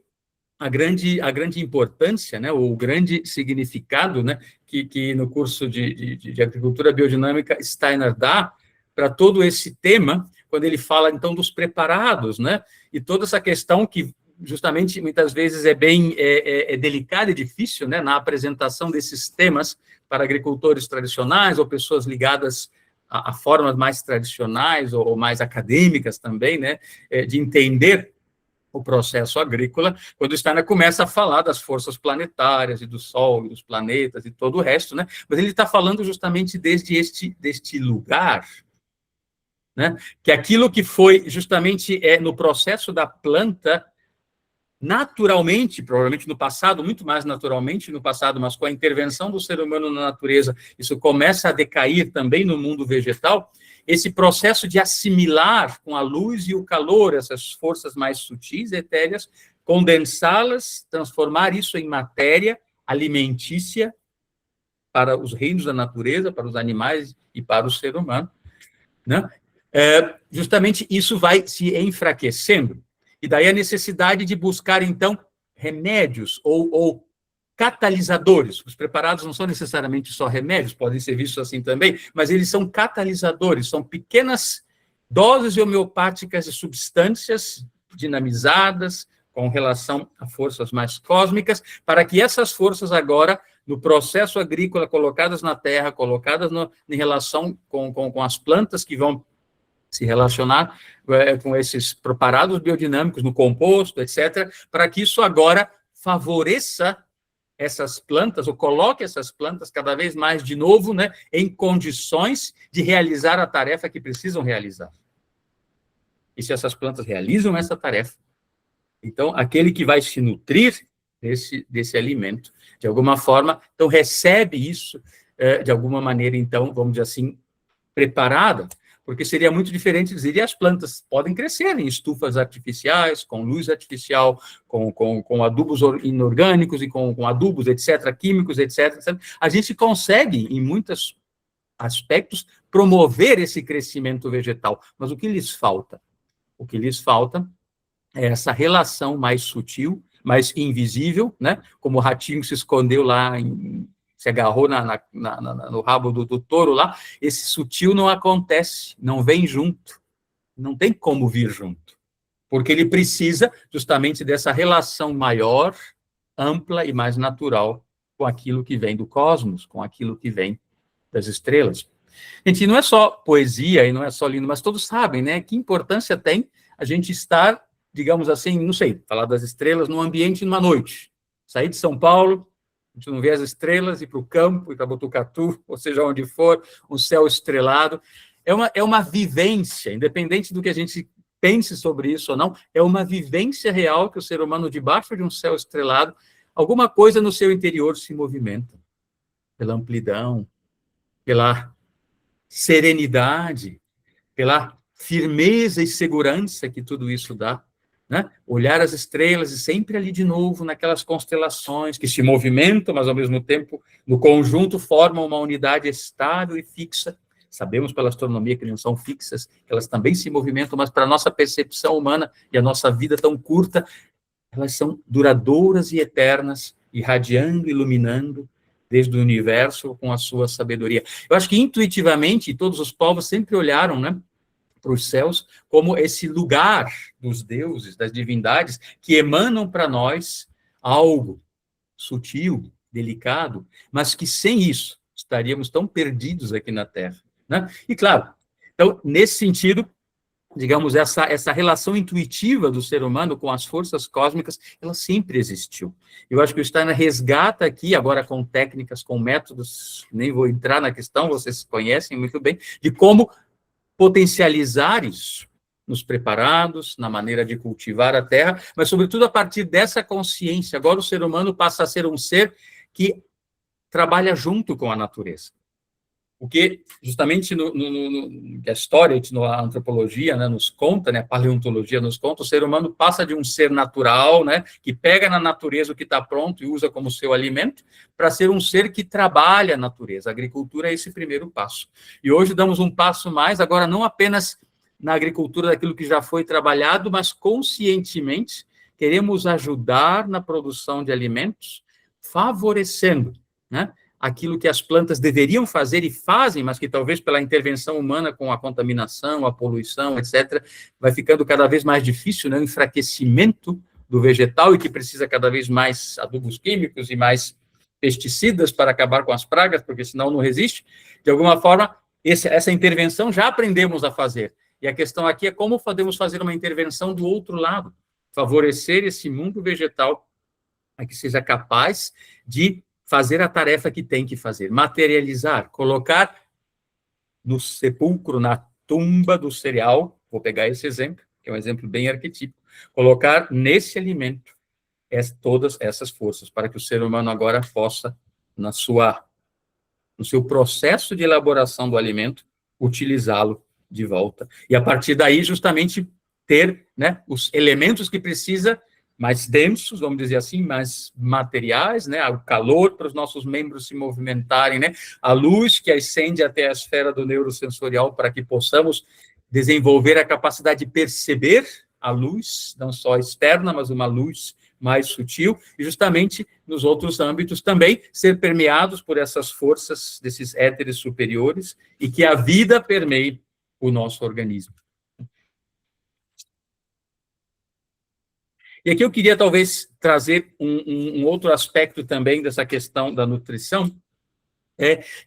a grande importância, né, o grande significado, né, que no curso de agricultura biodinâmica Steiner dá para todo esse tema, quando ele fala, então, dos preparados, né, e toda essa questão que, justamente, muitas vezes é bem delicada e difícil, né, na apresentação desses temas para agricultores tradicionais ou pessoas ligadas a formas mais tradicionais ou mais acadêmicas também, né, de entender o processo agrícola, quando o Steiner começa a falar das forças planetárias e do Sol, e dos planetas e todo o resto, né? Mas ele está falando justamente deste lugar, né? Que aquilo que foi justamente no processo da planta, naturalmente, provavelmente no passado, muito mais naturalmente no passado, mas com a intervenção do ser humano na natureza, isso começa a decair também no mundo vegetal, esse processo de assimilar com a luz e o calor essas forças mais sutis, etéreas, condensá-las, transformar isso em matéria alimentícia para os reinos da natureza, para os animais e para o ser humano, né? Justamente isso vai se enfraquecendo. E daí a necessidade de buscar, então, remédios ou catalisadores. Os preparados não são necessariamente só remédios, podem ser vistos assim também, mas eles são catalisadores, são pequenas doses homeopáticas de substâncias dinamizadas, com relação a forças mais cósmicas, para que essas forças agora, no processo agrícola, colocadas na terra, colocadas em relação com as plantas que vão se relacionar com esses preparados biodinâmicos no composto, etc., para que isso agora favoreça essas plantas, ou coloque essas plantas cada vez mais, de novo, né, em condições de realizar a tarefa que precisam realizar. E se essas plantas realizam essa tarefa, então, aquele que vai se nutrir desse alimento, de alguma forma, então, recebe isso, de alguma maneira, então, vamos dizer assim, preparada, porque seria muito diferente dizer, e as plantas podem crescer em estufas artificiais, com luz artificial, com adubos inorgânicos e com adubos, etc., químicos, etc. A gente consegue, em muitos aspectos, promover esse crescimento vegetal, mas o que lhes falta? O que lhes falta é essa relação mais sutil, mais invisível, né? Como o ratinho se escondeu lá, se agarrou no rabo do touro lá, esse sutil não acontece, não vem junto, não tem como vir junto, porque ele precisa justamente dessa relação maior, ampla e mais natural com aquilo que vem do cosmos, com aquilo que vem das estrelas. Gente, não é só poesia e não é só lindo, mas todos sabem, né? Que importância tem a gente estar, digamos assim, não sei, falar das estrelas num ambiente numa noite. Sair de São Paulo, a gente não vê as estrelas, ir para o campo, ir para Botucatu, ou seja, onde for, um céu estrelado. É uma vivência, independente do que a gente pense sobre isso ou não, é uma vivência real que o ser humano, debaixo de um céu estrelado, alguma coisa no seu interior se movimenta, pela amplidão, pela serenidade, pela firmeza e segurança que tudo isso dá, né? Olhar as estrelas e sempre ali de novo, naquelas constelações que se movimentam, mas ao mesmo tempo, no conjunto, formam uma unidade estável e fixa. Sabemos pela astronomia que não são fixas, que elas também se movimentam, mas para a nossa percepção humana e a nossa vida tão curta, elas são duradouras e eternas, irradiando, iluminando, desde o universo com a sua sabedoria. Eu acho que intuitivamente todos os povos sempre olharam, né, para os céus como esse lugar dos deuses, das divindades, que emanam para nós algo sutil, delicado, mas que sem isso estaríamos tão perdidos aqui na Terra, né? E claro, então, nesse sentido, digamos, essa relação intuitiva do ser humano com as forças cósmicas, ela sempre existiu. Eu acho que o Steiner resgata aqui, agora com técnicas, com métodos, nem vou entrar na questão, vocês conhecem muito bem, de como potencializar isso nos preparados, na maneira de cultivar a terra, mas, sobretudo, a partir dessa consciência. Agora o ser humano passa a ser um ser que trabalha junto com a natureza. Porque, justamente, a história, a antropologia, né, nos conta, né, a paleontologia nos conta, o ser humano passa de um ser natural, né, que pega na natureza o que está pronto e usa como seu alimento, para ser um ser que trabalha a natureza. A agricultura é esse primeiro passo. E hoje damos um passo mais, agora não apenas na agricultura daquilo que já foi trabalhado, mas conscientemente queremos ajudar na produção de alimentos, favorecendo, né, aquilo que as plantas deveriam fazer e fazem, mas que talvez pela intervenção humana com a contaminação, a poluição, etc., vai ficando cada vez mais difícil, né, o enfraquecimento do vegetal e que precisa cada vez mais adubos químicos e mais pesticidas para acabar com as pragas, porque senão não resiste. De alguma forma, essa intervenção já aprendemos a fazer. E a questão aqui é como podemos fazer uma intervenção do outro lado, favorecer esse mundo vegetal a que seja capaz de fazer a tarefa que tem que fazer, materializar, colocar no sepulcro, na tumba do cereal, vou pegar esse exemplo, que é um exemplo bem arquetípico, colocar nesse alimento todas essas forças, para que o ser humano agora possa, no seu processo de elaboração do alimento, utilizá-lo de volta. E a partir daí, justamente, ter, né, os elementos que precisa, mais densos, vamos dizer assim, mais materiais, né, o calor para os nossos membros se movimentarem, né, a luz que ascende até a esfera do neurosensorial para que possamos desenvolver a capacidade de perceber a luz, não só externa, mas uma luz mais sutil, e justamente nos outros âmbitos também ser permeados por essas forças desses éteres superiores e que a vida permeie o nosso organismo. E aqui eu queria, talvez, trazer um outro aspecto também dessa questão da nutrição,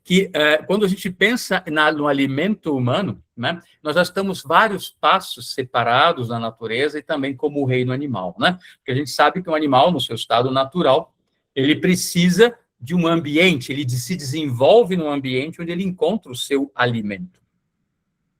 que quando a gente pensa no alimento humano, né, nós já estamos vários passos separados da natureza e também como o reino animal, né? Porque a gente sabe que o animal, no seu estado natural, ele precisa de um ambiente, ele se desenvolve num ambiente onde ele encontra o seu alimento.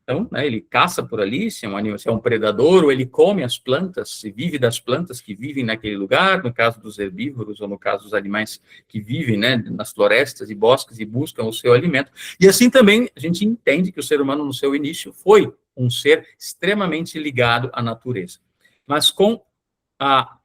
Então, né, ele caça por ali, se é um predador, ou ele come as plantas, se vive das plantas que vivem naquele lugar, no caso dos herbívoros, ou no caso dos animais que vivem, né, nas florestas e bosques e buscam o seu alimento. E assim também a gente entende que o ser humano, no seu início, foi um ser extremamente ligado à natureza. Mas com a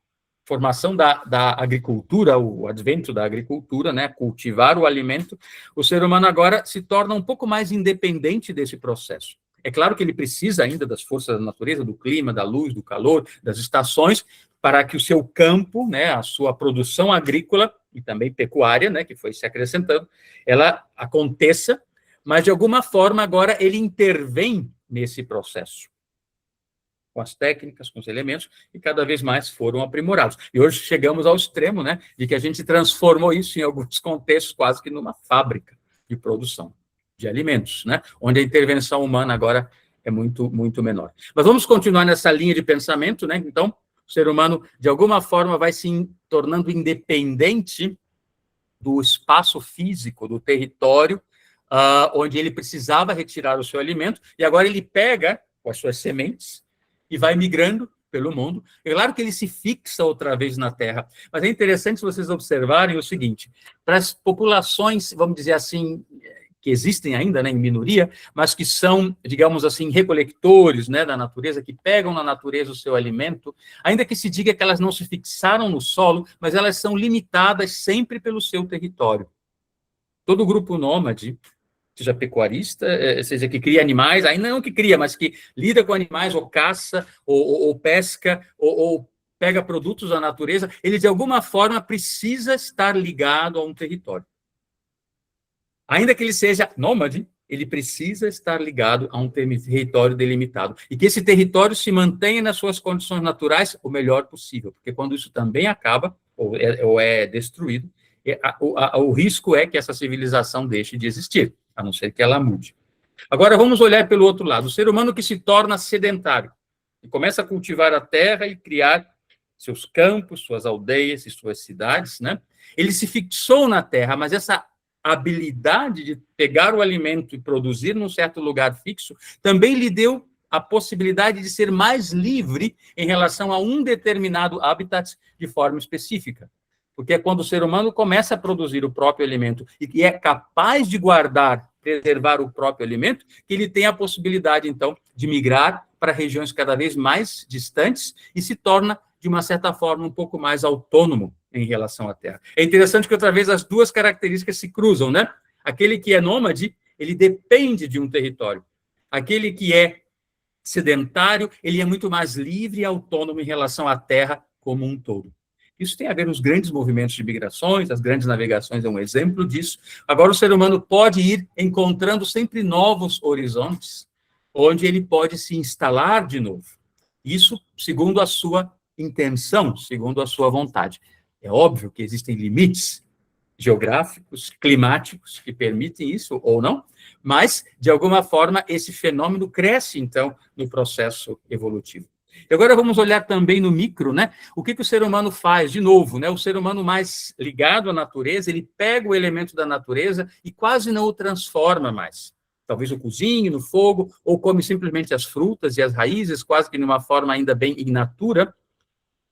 formação da agricultura, o advento da agricultura, né, cultivar o alimento, o ser humano agora se torna um pouco mais independente desse processo. É claro que ele precisa ainda das forças da natureza, do clima, da luz, do calor, das estações, para que o seu campo, né, a sua produção agrícola e também pecuária, né, que foi se acrescentando, ela aconteça, mas de alguma forma agora ele intervém nesse processo, com as técnicas, com os elementos, e cada vez mais foram aprimorados. E hoje chegamos ao extremo, né, de que a gente transformou isso em alguns contextos quase que numa fábrica de produção de alimentos, né, onde a intervenção humana agora é muito, muito menor. Mas vamos continuar nessa linha de pensamento, né, então, o ser humano, de alguma forma, vai se tornando independente do espaço físico, do território, onde ele precisava retirar o seu alimento, e agora ele pega com as suas sementes e vai migrando pelo mundo. É claro que ele se fixa outra vez na Terra, mas é interessante vocês observarem o seguinte, para as populações, vamos dizer assim, que existem ainda, né, em minoria, mas que são, digamos assim, recolectores, né, da natureza, que pegam na natureza o seu alimento, ainda que se diga que elas não se fixaram no solo, mas elas são limitadas sempre pelo seu território. Todo grupo nômade, seja pecuarista, seja que cria animais, ainda não que cria, mas que lida com animais, ou caça, ou pesca, ou pega produtos da natureza, ele, de alguma forma, precisa estar ligado a um território. Ainda que ele seja nômade, ele precisa estar ligado a um território delimitado. E que esse território se mantenha nas suas condições naturais o melhor possível, porque quando isso também acaba, ou é destruído, o risco é que essa civilização deixe de existir, a não ser que ela mude. Agora, vamos olhar pelo outro lado. O ser humano que se torna sedentário, e começa a cultivar a terra e criar seus campos, suas aldeias e suas cidades, né? Ele se fixou na terra, mas essa habilidade de pegar o alimento e produzir num certo lugar fixo também lhe deu a possibilidade de ser mais livre em relação a um determinado habitat de forma específica. Porque é quando o ser humano começa a produzir o próprio alimento e é capaz de guardar, preservar o próprio alimento, que ele tem a possibilidade, então, de migrar para regiões cada vez mais distantes e se torna, de uma certa forma, um pouco mais autônomo em relação à terra. É interessante que, outra vez, as duas características se cruzam, né? Aquele que é nômade, ele depende de um território. Aquele que é sedentário, ele é muito mais livre e autônomo em relação à terra como um todo. Isso tem a ver com os grandes movimentos de migrações, as grandes navegações é um exemplo disso. Agora, o ser humano pode ir encontrando sempre novos horizontes, onde ele pode se instalar de novo. Isso segundo a sua intenção, segundo a sua vontade. É óbvio que existem limites geográficos, climáticos, que permitem isso ou não, mas, de alguma forma, esse fenômeno cresce, então, no processo evolutivo. E agora vamos olhar também no micro, né? O que o ser humano faz, de novo, né? O ser humano mais ligado à natureza, ele pega o elemento da natureza e quase não o transforma mais. Talvez o cozinhe no fogo, ou come simplesmente as frutas e as raízes, quase que de uma forma ainda bem in natura.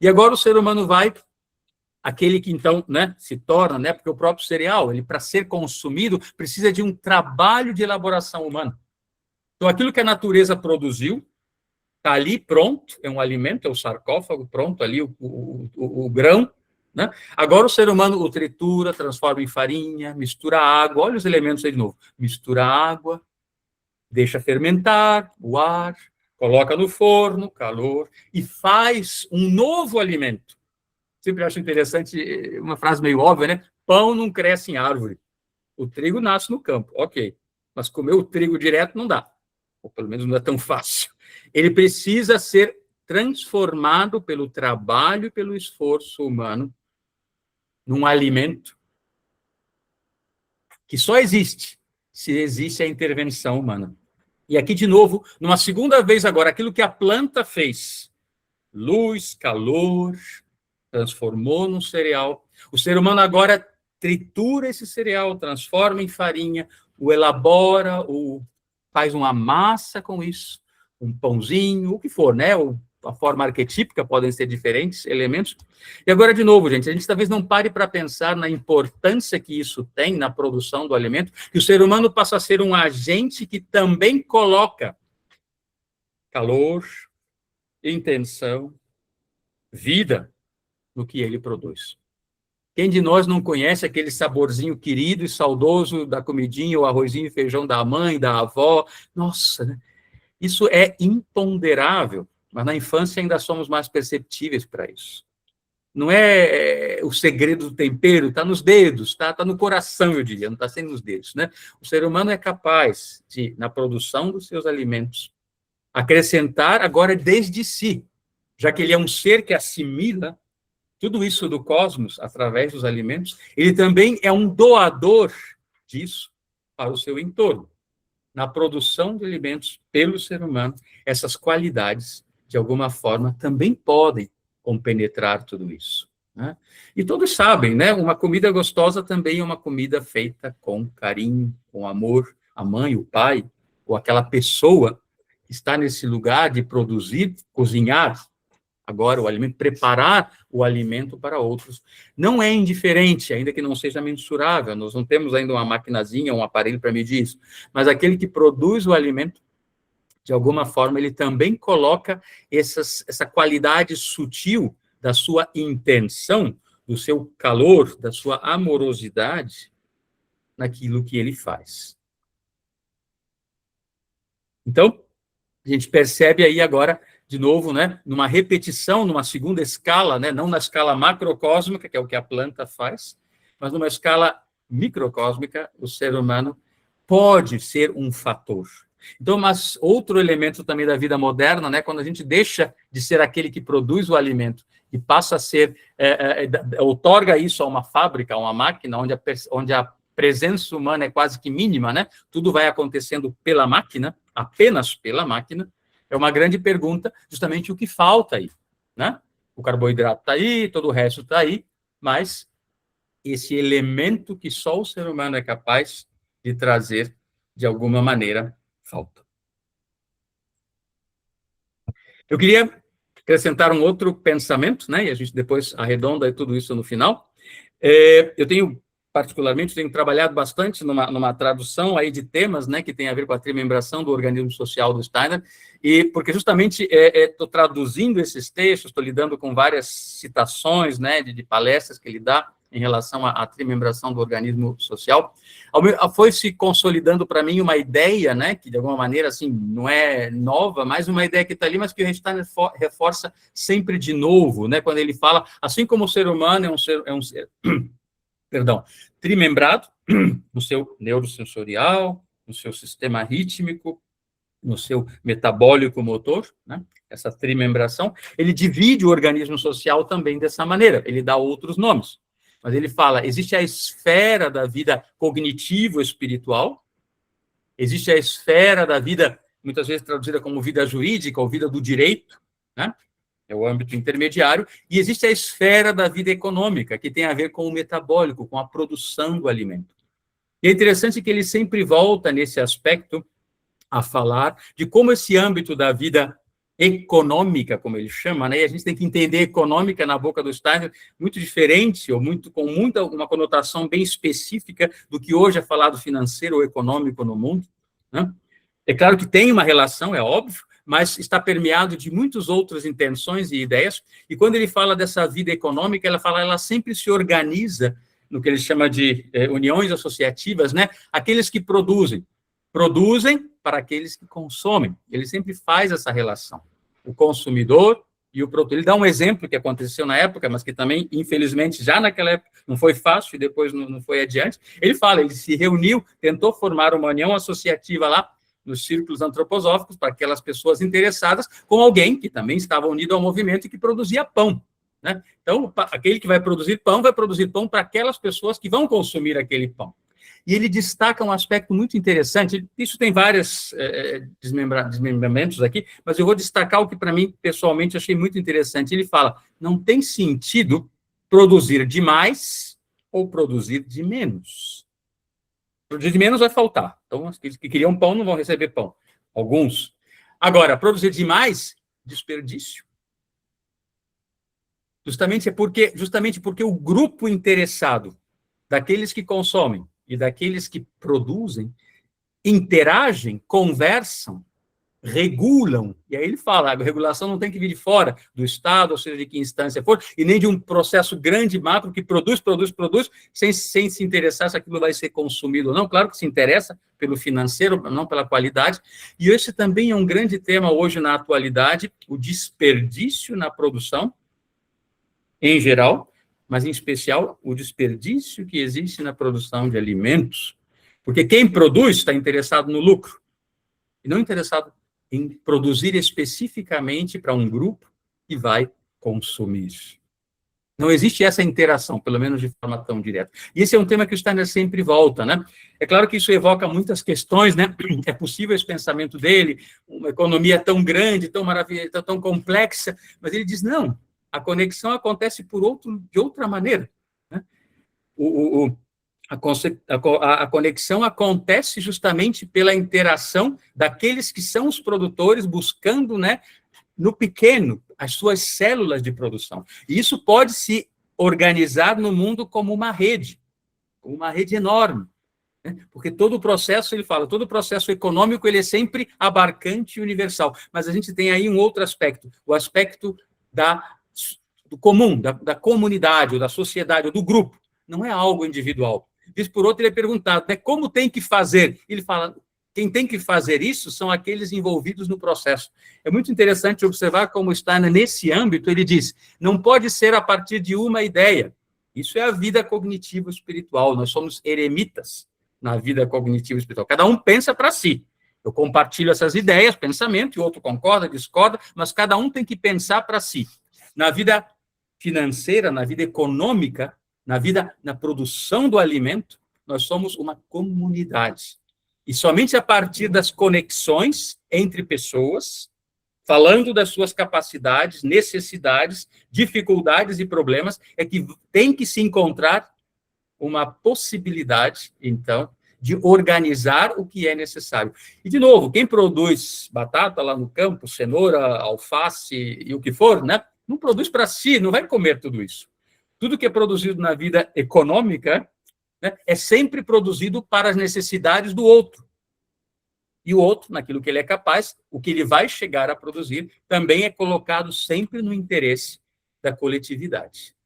E agora o ser humano vai, aquele que então, né, se torna, né, porque o próprio cereal, ele para ser consumido, precisa de um trabalho de elaboração humana. Então, aquilo que a natureza produziu, está ali pronto, é um alimento, é o sarcófago, pronto ali, o grão, né? Agora o ser humano o tritura, transforma em farinha, mistura água, olha os elementos aí de novo, mistura água, deixa fermentar o ar, coloca no forno, calor, e faz um novo alimento. Sempre acho interessante, uma frase meio óbvia, né? Pão não cresce em árvore, o trigo nasce no campo, ok, mas comer o trigo direto não dá, ou pelo menos não é tão fácil. Ele precisa ser transformado pelo trabalho e pelo esforço humano num alimento que só existe se existe a intervenção humana. E aqui, de novo, numa segunda vez agora, aquilo que a planta fez, luz, calor, transformou num cereal. O ser humano agora tritura esse cereal, transforma em farinha, o elabora, faz uma massa com isso, um pãozinho, o que for, né? A forma arquetípica, podem ser diferentes elementos. E agora, de novo, gente, a gente talvez não pare para pensar na importância que isso tem na produção do alimento, que o ser humano passa a ser um agente que também coloca calor, intenção, vida no que ele produz. Quem de nós não conhece aquele saborzinho querido e saudoso da comidinha, o arrozinho e feijão da mãe, da avó? Nossa, né? Isso é imponderável, mas na infância ainda somos mais perceptíveis para isso. Não é o segredo do tempero, está nos dedos, tá no coração, eu diria, não está sendo nos dedos, né? O ser humano é capaz de, na produção dos seus alimentos, acrescentar agora desde si, já que ele é um ser que assimila tudo isso do cosmos através dos alimentos, ele também é um doador disso para o seu entorno. Na produção de alimentos pelo ser humano, essas qualidades, de alguma forma, também podem compenetrar tudo isso, né? E todos sabem, né? Uma comida gostosa também é uma comida feita com carinho, com amor. A mãe, o pai, ou aquela pessoa que está nesse lugar de produzir, cozinhar, agora o alimento, preparar o alimento para outros, não é indiferente, ainda que não seja mensurável. Nós não temos ainda uma maquinazinha, um aparelho para medir isso, mas aquele que produz o alimento, de alguma forma, ele também coloca essa qualidade sutil da sua intenção, do seu calor, da sua amorosidade naquilo que ele faz. Então, a gente percebe aí agora, de novo, né, numa repetição, numa segunda escala, né, não na escala macrocósmica, que é o que a planta faz, mas numa escala microcósmica, o ser humano pode ser um fator. Então, mas outro elemento também da vida moderna, né, quando a gente deixa de ser aquele que produz o alimento e passa a ser, outorga isso a uma fábrica, a uma máquina, onde a presença humana é quase que mínima, né, tudo vai acontecendo pela máquina, apenas pela máquina, é uma grande pergunta, justamente o que falta aí, né? O carboidrato está aí, todo o resto está aí, mas esse elemento que só o ser humano é capaz de trazer, de alguma maneira, falta. Eu queria acrescentar um outro pensamento, né? E a gente depois arredonda tudo isso no final. Eu tenho trabalhado bastante numa tradução aí de temas, né, que tem a ver com a trimembração do organismo social do Steiner, e porque justamente estou traduzindo esses textos, estou lidando com várias citações, né, de palestras que ele dá em relação à trimembração do organismo social. Foi se consolidando para mim uma ideia, né, que de alguma maneira assim não é nova, mas uma ideia que está ali, mas que o Steiner reforça sempre de novo, né, quando ele fala, assim como o ser humano é um ser trimembrado, no seu neurosensorial, no seu sistema rítmico, no seu metabólico motor, né? Essa trimembração, ele divide o organismo social também dessa maneira, ele dá outros nomes, mas ele fala, existe a esfera da vida cognitivo-espiritual, existe a esfera da vida, muitas vezes traduzida como vida jurídica ou vida do direito, né? É o âmbito intermediário, e existe a esfera da vida econômica, que tem a ver com o metabólico, com a produção do alimento. E é interessante que ele sempre volta nesse aspecto a falar de como esse âmbito da vida econômica, como ele chama, né? E a gente tem que entender econômica na boca do Steiner muito diferente, ou uma conotação bem específica do que hoje é falado financeiro ou econômico no mundo, né? É claro que tem uma relação, é óbvio, mas está permeado de muitas outras intenções e ideias, e quando ele fala dessa vida econômica, ela sempre se organiza no que ele chama de uniões associativas, né? Aqueles que produzem para aqueles que consomem. Ele sempre faz essa relação. O consumidor e o produtor. Ele dá um exemplo que aconteceu na época, mas que também, infelizmente, já naquela época não foi fácil e depois não foi adiante. Ele fala, ele se reuniu, tentou formar uma união associativa lá, nos círculos antroposóficos, para aquelas pessoas interessadas, com alguém que também estava unido ao movimento e que produzia pão, né? Então, aquele que vai produzir pão para aquelas pessoas que vão consumir aquele pão. E ele destaca um aspecto muito interessante, isso tem vários desmembramentos aqui, mas eu vou destacar o que, para mim, pessoalmente, achei muito interessante. Ele fala, não tem sentido produzir de mais ou produzir de menos. Produzir de menos vai faltar. Então, aqueles que queriam pão não vão receber pão. Alguns. Agora, produzir de mais, desperdício. Justamente porque o grupo interessado daqueles que consomem e daqueles que produzem interagem, conversam, regulam, e aí ele fala, a regulação não tem que vir de fora, do Estado, ou seja, de que instância for, e nem de um processo grande, macro, que produz, sem se interessar se aquilo vai ser consumido ou não. Claro que se interessa pelo financeiro, não pela qualidade, e esse também é um grande tema hoje na atualidade, o desperdício na produção, em geral, mas em especial o desperdício que existe na produção de alimentos, porque quem produz está interessado no lucro, e não interessado em produzir especificamente para um grupo que vai consumir. Não existe essa interação, pelo menos de forma tão direta. E esse é um tema que o Steiner sempre volta, né? É claro que isso evoca muitas questões, né? É possível esse pensamento dele, uma economia tão grande, tão maravilhosa, tão complexa, mas ele diz, não, a conexão acontece de outra maneira, né? A conexão acontece justamente pela interação daqueles que são os produtores buscando, né, no pequeno, as suas células de produção. E isso pode se organizar no mundo como uma rede enorme, né? Porque todo o processo, ele fala, todo o processo econômico, ele é sempre abarcante e universal. Mas a gente tem aí um outro aspecto, o aspecto do comum, da comunidade, ou da sociedade, ou do grupo. Não é algo individual. Diz por outro, ele é perguntado, né, como tem que fazer? Ele fala, quem tem que fazer isso são aqueles envolvidos no processo. É muito interessante observar como está nesse âmbito, ele diz, não pode ser a partir de uma ideia. Isso é a vida cognitiva espiritual, nós somos eremitas na vida cognitiva espiritual. Cada um pensa para si. Eu compartilho essas ideias, pensamento, e o outro concorda, discorda, mas cada um tem que pensar para si. Na vida financeira, na vida econômica, na produção do alimento, nós somos uma comunidade. E somente a partir das conexões entre pessoas, falando das suas capacidades, necessidades, dificuldades e problemas, é que tem que se encontrar uma possibilidade, então, de organizar o que é necessário. E, de novo, quem produz batata lá no campo, cenoura, alface e o que for, né? Não produz para si, não vai comer tudo isso. Tudo que é produzido na vida econômica, né, é sempre produzido para as necessidades do outro. E o outro, naquilo que ele é capaz, o que ele vai chegar a produzir, também é colocado sempre no interesse da coletividade.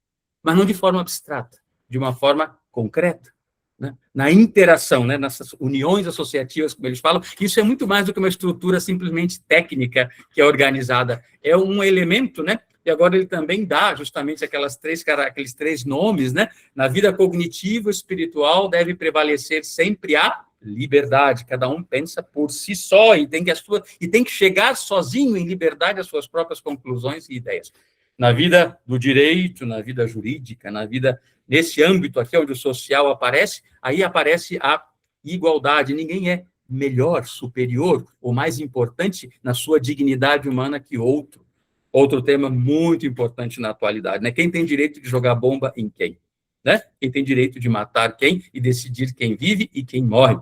Mas não de forma abstrata, de uma forma concreta, né? Na interação, né? Nessas uniões associativas, como eles falam. Isso é muito mais do que uma estrutura simplesmente técnica que é organizada. É um elemento, né? E agora ele também dá justamente aqueles três nomes, né? Na vida cognitiva, espiritual, deve prevalecer sempre a liberdade. Cada um pensa por si só e tem que chegar sozinho em liberdade às suas próprias conclusões e ideias. Na vida do direito, na vida jurídica, nesse âmbito aqui onde o social aparece, aí aparece a igualdade. Ninguém é melhor, superior ou mais importante na sua dignidade humana que outro. Outro tema muito importante na atualidade, né? Quem tem direito de jogar bomba em quem? Né? Quem tem direito de matar quem e decidir quem vive e quem morre?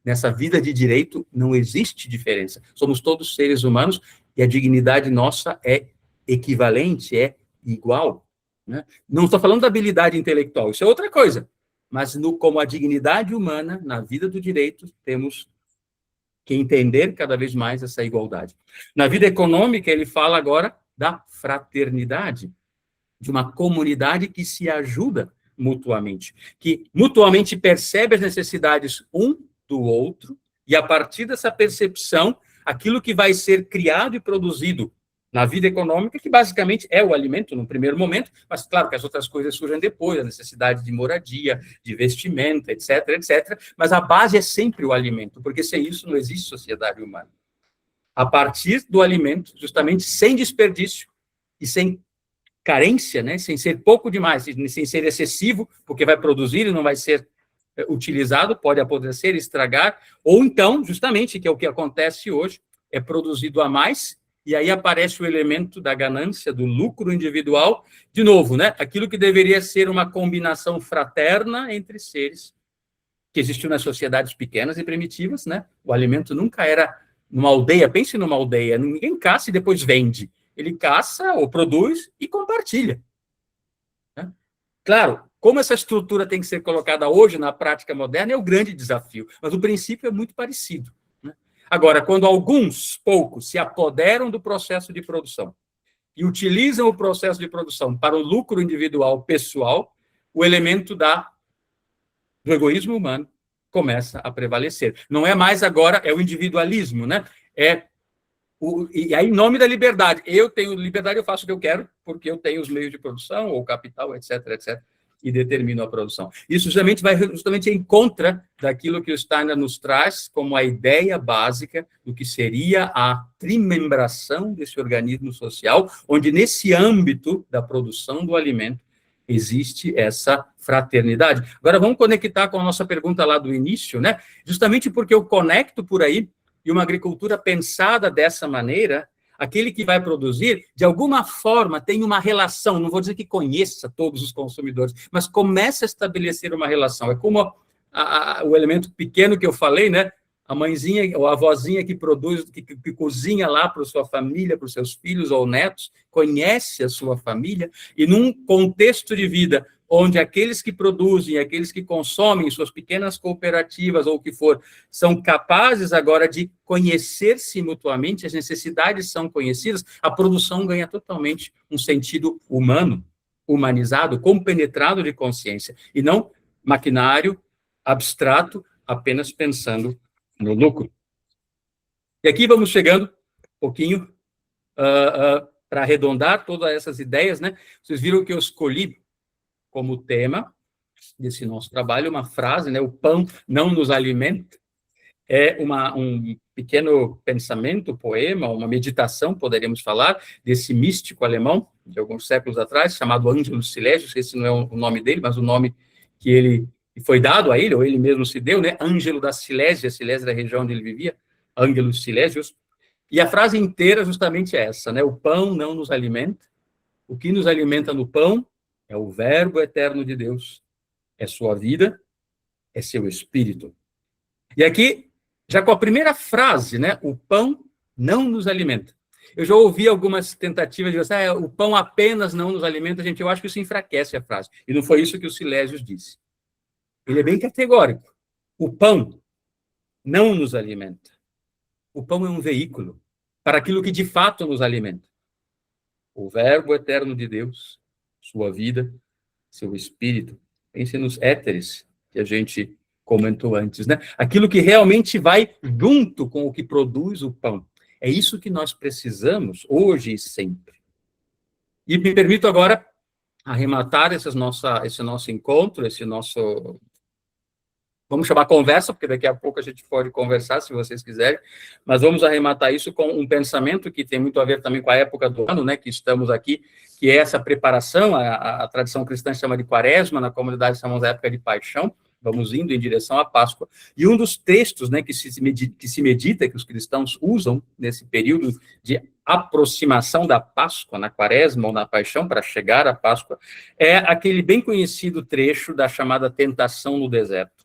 Nessa vida de direito não existe diferença. Somos todos seres humanos e a dignidade nossa é equivalente, é igual, né? Não estou falando da habilidade intelectual, isso é outra coisa. Mas como a dignidade humana, na vida do direito, temos que entender cada vez mais essa igualdade. Na vida econômica, ele fala agora da fraternidade, de uma comunidade que se ajuda mutuamente, que mutuamente percebe as necessidades um do outro, e a partir dessa percepção, aquilo que vai ser criado e produzido na vida econômica, que basicamente é o alimento no primeiro momento, mas claro que as outras coisas surgem depois, a necessidade de moradia, de vestimenta, etc, etc, mas a base é sempre o alimento, porque sem isso não existe sociedade humana. A partir do alimento, justamente sem desperdício e sem carência, né, sem ser pouco demais, sem ser excessivo, porque vai produzir e não vai ser utilizado, pode apodrecer, estragar, ou então, justamente, que é o que acontece hoje, é produzido a mais, e aí aparece o elemento da ganância, do lucro individual, de novo, né, aquilo que deveria ser uma combinação fraterna entre seres, que existiu nas sociedades pequenas e primitivas, né, o alimento nunca era numa aldeia, pense numa aldeia, ninguém caça e depois vende, ele caça ou produz e compartilha. Né? Claro, como essa estrutura tem que ser colocada hoje na prática moderna é o grande desafio, mas o princípio é muito parecido. Né? Agora, quando alguns, poucos, se apoderam do processo de produção e utilizam o processo de produção para o lucro individual, pessoal, o elemento do egoísmo humano começa a prevalecer. Não é mais agora, é o individualismo, né? E aí, em nome da liberdade, eu tenho liberdade, eu faço o que eu quero, porque eu tenho os meios de produção, ou capital, etc, etc, e determino a produção. Isso justamente vai justamente em contra daquilo que o Steiner nos traz como a ideia básica do que seria a trimembração desse organismo social, onde nesse âmbito da produção do alimento existe essa fraternidade. Agora, vamos conectar com a nossa pergunta lá do início, né? Justamente porque eu conecto por aí, e uma agricultura pensada dessa maneira, aquele que vai produzir, de alguma forma, tem uma relação, não vou dizer que conheça todos os consumidores, mas começa a estabelecer uma relação. É como o elemento pequeno que eu falei, né? A mãezinha ou a avózinha que produz, que cozinha lá para a sua família, para os seus filhos ou netos, conhece a sua família, e num contexto de vida onde aqueles que produzem, aqueles que consomem suas pequenas cooperativas ou o que for, são capazes agora de conhecer-se mutuamente, as necessidades são conhecidas, a produção ganha totalmente um sentido humano, humanizado, compenetrado de consciência, e não maquinário, abstrato, apenas pensando no lucro. E aqui vamos chegando um pouquinho para arredondar todas essas ideias, né? Vocês viram que eu escolhi como tema desse nosso trabalho uma frase, né? O pão não nos alimenta. É um pequeno pensamento, poema, uma meditação, poderíamos falar, desse místico alemão, de alguns séculos atrás, chamado Ângelus Silesius. Esse não é o nome dele, mas o nome que ele foi dado a ele, ou ele mesmo se deu, né? Ângelo da Silésia, Silésia da região onde ele vivia, Ângelus Silesius. E a frase inteira justamente é essa, né? O pão não nos alimenta, o que nos alimenta no pão é o verbo eterno de Deus, é sua vida, é seu espírito. E aqui, já com a primeira frase, né? O pão não nos alimenta. Eu já ouvi algumas tentativas de dizer, o pão apenas não nos alimenta, gente, eu acho que isso enfraquece a frase. E não foi isso que o Silesius disse. Ele é bem categórico. O pão não nos alimenta. O pão é um veículo para aquilo que de fato nos alimenta. O verbo eterno de Deus, sua vida, seu espírito. Pense nos éteres que a gente comentou antes, né? Aquilo que realmente vai junto com o que produz o pão. É isso que nós precisamos hoje e sempre. E me permito agora arrematar esse nosso encontro, esse nosso... Vamos chamar conversa, porque daqui a pouco a gente pode conversar, se vocês quiserem, mas vamos arrematar isso com um pensamento que tem muito a ver também com a época do ano, né, que estamos aqui, que é essa preparação, a tradição cristã chama de quaresma, na comunidade chamamos a época de paixão, vamos indo em direção à Páscoa, e um dos textos, né, que se medita, que os cristãos usam nesse período de aproximação da Páscoa, na quaresma ou na paixão, para chegar à Páscoa, é aquele bem conhecido trecho da chamada tentação no deserto.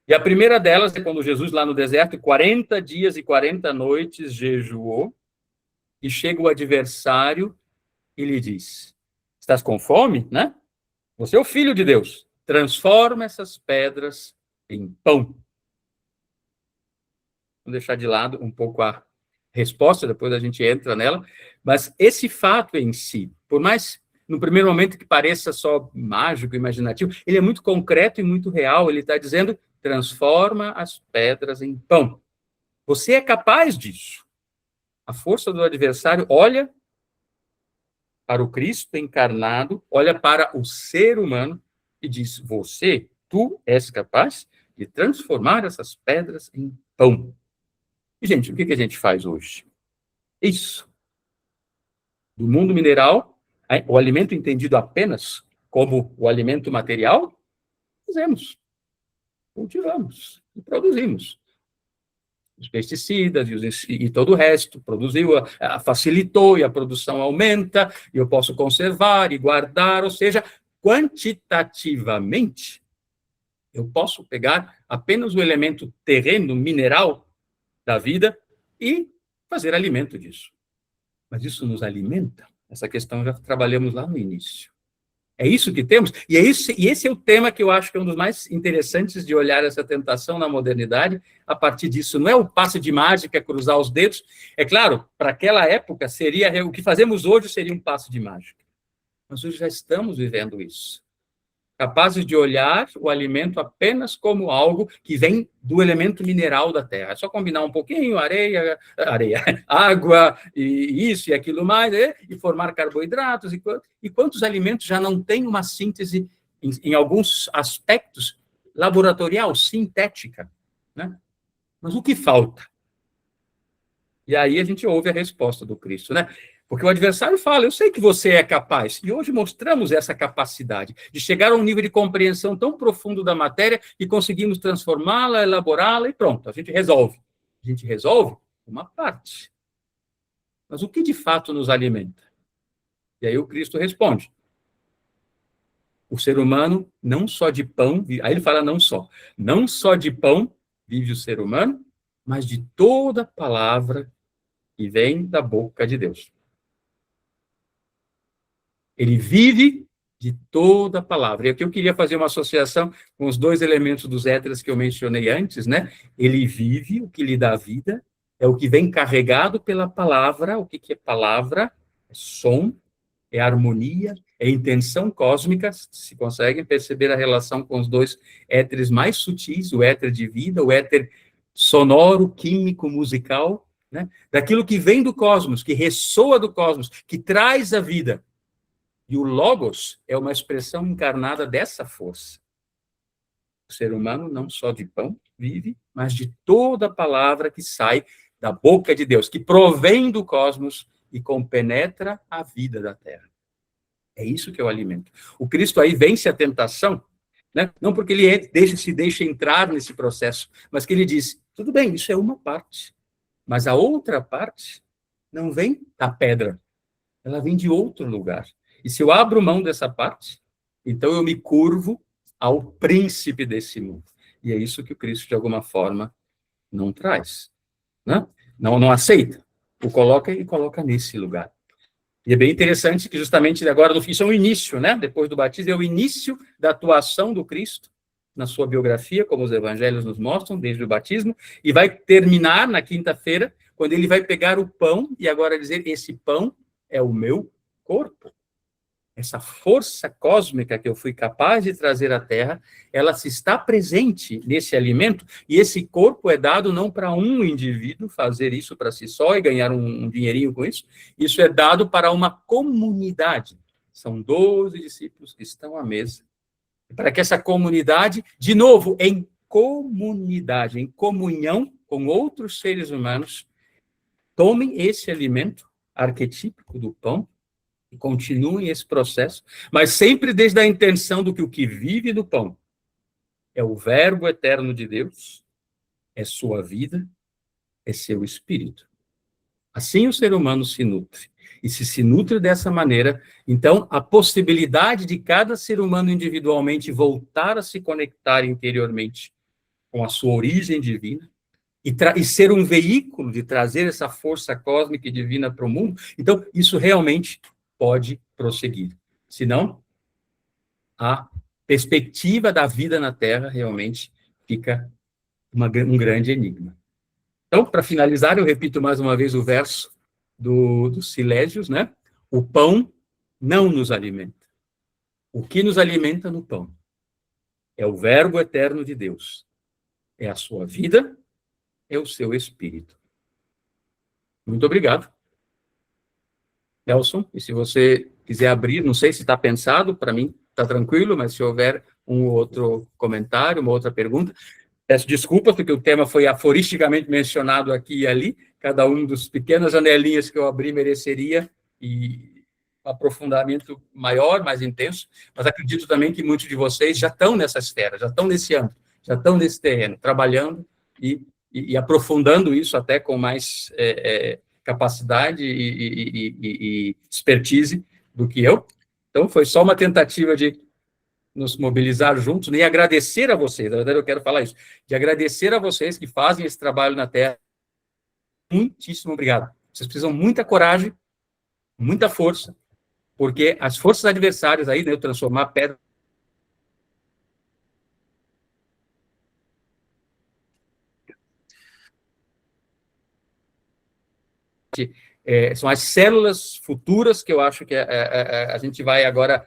E a primeira delas é quando Jesus, lá no deserto, 40 dias e 40 noites jejuou, e chega o adversário e lhe diz, estás com fome, né? Você é o filho de Deus, transforma essas pedras em pão. Vou deixar de lado um pouco a resposta, depois a gente entra nela, mas esse fato em si, por mais no primeiro momento que pareça só mágico, imaginativo, ele é muito concreto e muito real, ele está dizendo, transforma as pedras em pão. Você é capaz disso. A força do adversário olha para o Cristo encarnado, olha para o ser humano e diz: tu és capaz de transformar essas pedras em pão. E, gente, o que a gente faz hoje? Isso. Do mundo mineral, o alimento entendido apenas como o alimento material, fazemos, cultivamos e produzimos. Os pesticidas e todo o resto, facilitou e a produção aumenta, e eu posso conservar e guardar, ou seja, quantitativamente, eu posso pegar apenas o elemento terreno, mineral da vida e fazer alimento disso. Mas isso nos alimenta? Essa questão já trabalhamos lá no início. É isso que temos? E esse é o tema que eu acho que é um dos mais interessantes de olhar essa tentação na modernidade, a partir disso. Não é o passe de mágica, cruzar os dedos. É claro, para aquela época, o que fazemos hoje seria um passe de mágica. Mas hoje já estamos vivendo isso. Capazes de olhar o alimento apenas como algo que vem do elemento mineral da terra. É só combinar um pouquinho, água, e isso e aquilo mais, e formar carboidratos. E quantos alimentos já não têm uma síntese, em alguns aspectos, laboratorial, sintética, né? Mas o que falta? E aí a gente ouve a resposta do Cristo, né? Porque o adversário fala: eu sei que você é capaz. E hoje mostramos essa capacidade de chegar a um nível de compreensão tão profundo da matéria que conseguimos transformá-la, elaborá-la e pronto, a gente resolve. A gente resolve uma parte. Mas o que de fato nos alimenta? E aí o Cristo responde: o ser humano não só de pão, aí ele fala não só de pão vive o ser humano, mas de toda palavra que vem da boca de Deus. Ele vive de toda a palavra. E aqui eu queria fazer uma associação com os dois elementos dos éteres que eu mencionei antes, né? Ele vive, o que lhe dá vida, é o que vem carregado pela palavra. O que é palavra? É som, é harmonia, é intenção cósmica. Se conseguem perceber a relação com os dois éteres mais sutis, o éter de vida, o éter sonoro, químico, musical, né? Daquilo que vem do cosmos, que ressoa do cosmos, que traz a vida. E o Logos é uma expressão encarnada dessa força. O ser humano não só de pão vive, mas de toda a palavra que sai da boca de Deus, que provém do cosmos e compenetra a vida da terra. É isso que é o alimento. O Cristo aí vence a tentação, né? Não porque ele se deixa entrar nesse processo, mas que ele diz: tudo bem, isso é uma parte, mas a outra parte não vem da pedra, ela vem de outro lugar. E se eu abro mão dessa parte, então eu me curvo ao príncipe desse mundo. E é isso que o Cristo, de alguma forma, não traz, né? Não aceita. O coloca nesse lugar. E é bem interessante que justamente agora, isso é o início, né? Depois do batismo, é o início da atuação do Cristo na sua biografia, como os evangelhos nos mostram, desde o batismo, e vai terminar na quinta-feira, quando ele vai pegar o pão e agora dizer: esse pão é o meu corpo. Essa força cósmica que eu fui capaz de trazer à Terra, ela se está presente nesse alimento, e esse corpo é dado não para um indivíduo fazer isso para si só e ganhar um dinheirinho com isso, isso é dado para uma comunidade. São 12 discípulos que estão à mesa, para que essa comunidade, de novo, em comunidade, em comunhão com outros seres humanos, tomem esse alimento arquetípico do pão, e continuem esse processo, mas sempre desde a intenção do que o que vive do pão é o verbo eterno de Deus, é sua vida, é seu espírito. Assim o ser humano se nutre. E se nutre dessa maneira, então a possibilidade de cada ser humano individualmente voltar a se conectar interiormente com a sua origem divina e ser um veículo de trazer essa força cósmica e divina para o mundo, então isso realmente pode prosseguir. Senão, a perspectiva da vida na Terra realmente fica um grande enigma. Então, para finalizar, eu repito mais uma vez o verso dos Silésios, né? O pão não nos alimenta. O que nos alimenta no pão é o verbo eterno de Deus. É a sua vida, é o seu espírito. Muito obrigado. Nelson, e se você quiser abrir, não sei se está pensado, para mim está tranquilo, mas se houver um outro comentário, uma outra pergunta, peço desculpas, porque o tema foi aforisticamente mencionado aqui e ali, cada um dos pequenas janelinhas que eu abri mereceria e um aprofundamento maior, mais intenso, mas acredito também que muitos de vocês já estão nessa esfera, já estão nesse âmbito, já estão nesse terreno, trabalhando e aprofundando isso até com mais capacidade e expertise do que eu. Então, foi só uma tentativa de nos mobilizar juntos, e agradecer a vocês, na verdade eu quero falar isso, de agradecer a vocês que fazem esse trabalho na Terra. Muitíssimo obrigado. Vocês precisam muita coragem, muita força, porque as forças adversárias aí, né, transformar pedra são as células futuras que eu acho que a gente vai agora,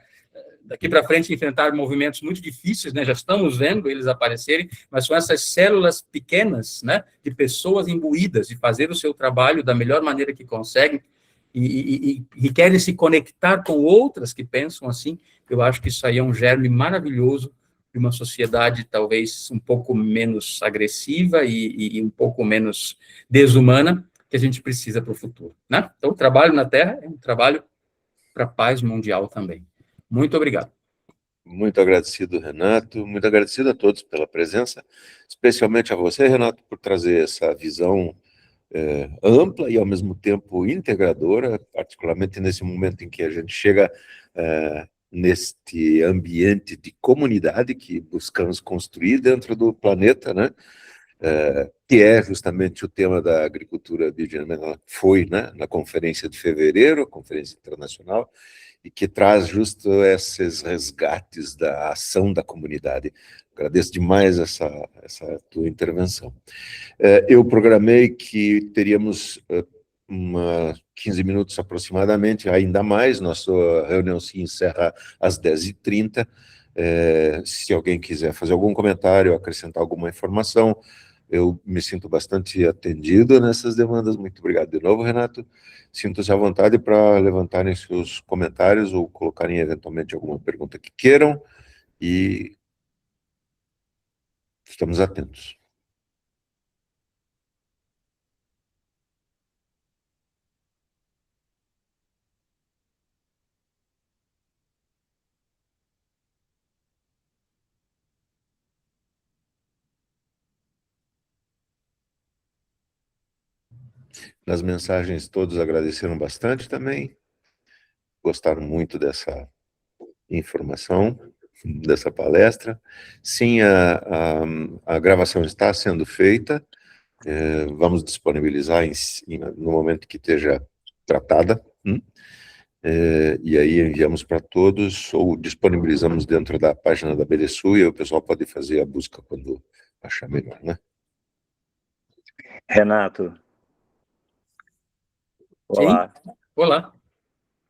daqui para frente, enfrentar movimentos muito difíceis, né? Já estamos vendo eles aparecerem, mas são essas células pequenas, né, de pessoas imbuídas de fazer o seu trabalho da melhor maneira que conseguem e querem se conectar com outras que pensam assim. Eu acho que isso aí é um germe maravilhoso de uma sociedade talvez um pouco menos agressiva e um pouco menos desumana, que a gente precisa para o futuro, né? Então, o trabalho na Terra é um trabalho para a paz mundial também. Muito obrigado.
Muito agradecido, Renato, muito agradecido a todos pela presença, especialmente a você, Renato, por trazer essa visão ampla e, ao mesmo tempo, integradora, particularmente nesse momento em que a gente chega neste ambiente de comunidade que buscamos construir dentro do planeta, né? Que é justamente o tema da agricultura biodinâmica, foi, né, na conferência de fevereiro, a conferência internacional, e que traz justo esses resgates da ação da comunidade. Agradeço demais essa tua intervenção. Eu programei que teríamos 15 minutos aproximadamente, ainda mais, nossa reunião se encerra às 10h30. Se alguém quiser fazer algum comentário, acrescentar alguma informação, eu me sinto bastante atendido nessas demandas. Muito obrigado de novo, Renato. Sinto-se à vontade para levantarem seus comentários ou colocarem eventualmente alguma pergunta que queiram, e estamos atentos. Nas mensagens, todos agradeceram bastante também, gostaram muito dessa informação, dessa palestra. Sim, a gravação está sendo feita, vamos disponibilizar no momento que esteja tratada, e aí enviamos para todos, ou disponibilizamos dentro da página da BDSU, e aí o pessoal pode fazer a busca quando achar melhor, né?
Renato. Olá.
Sim? Olá.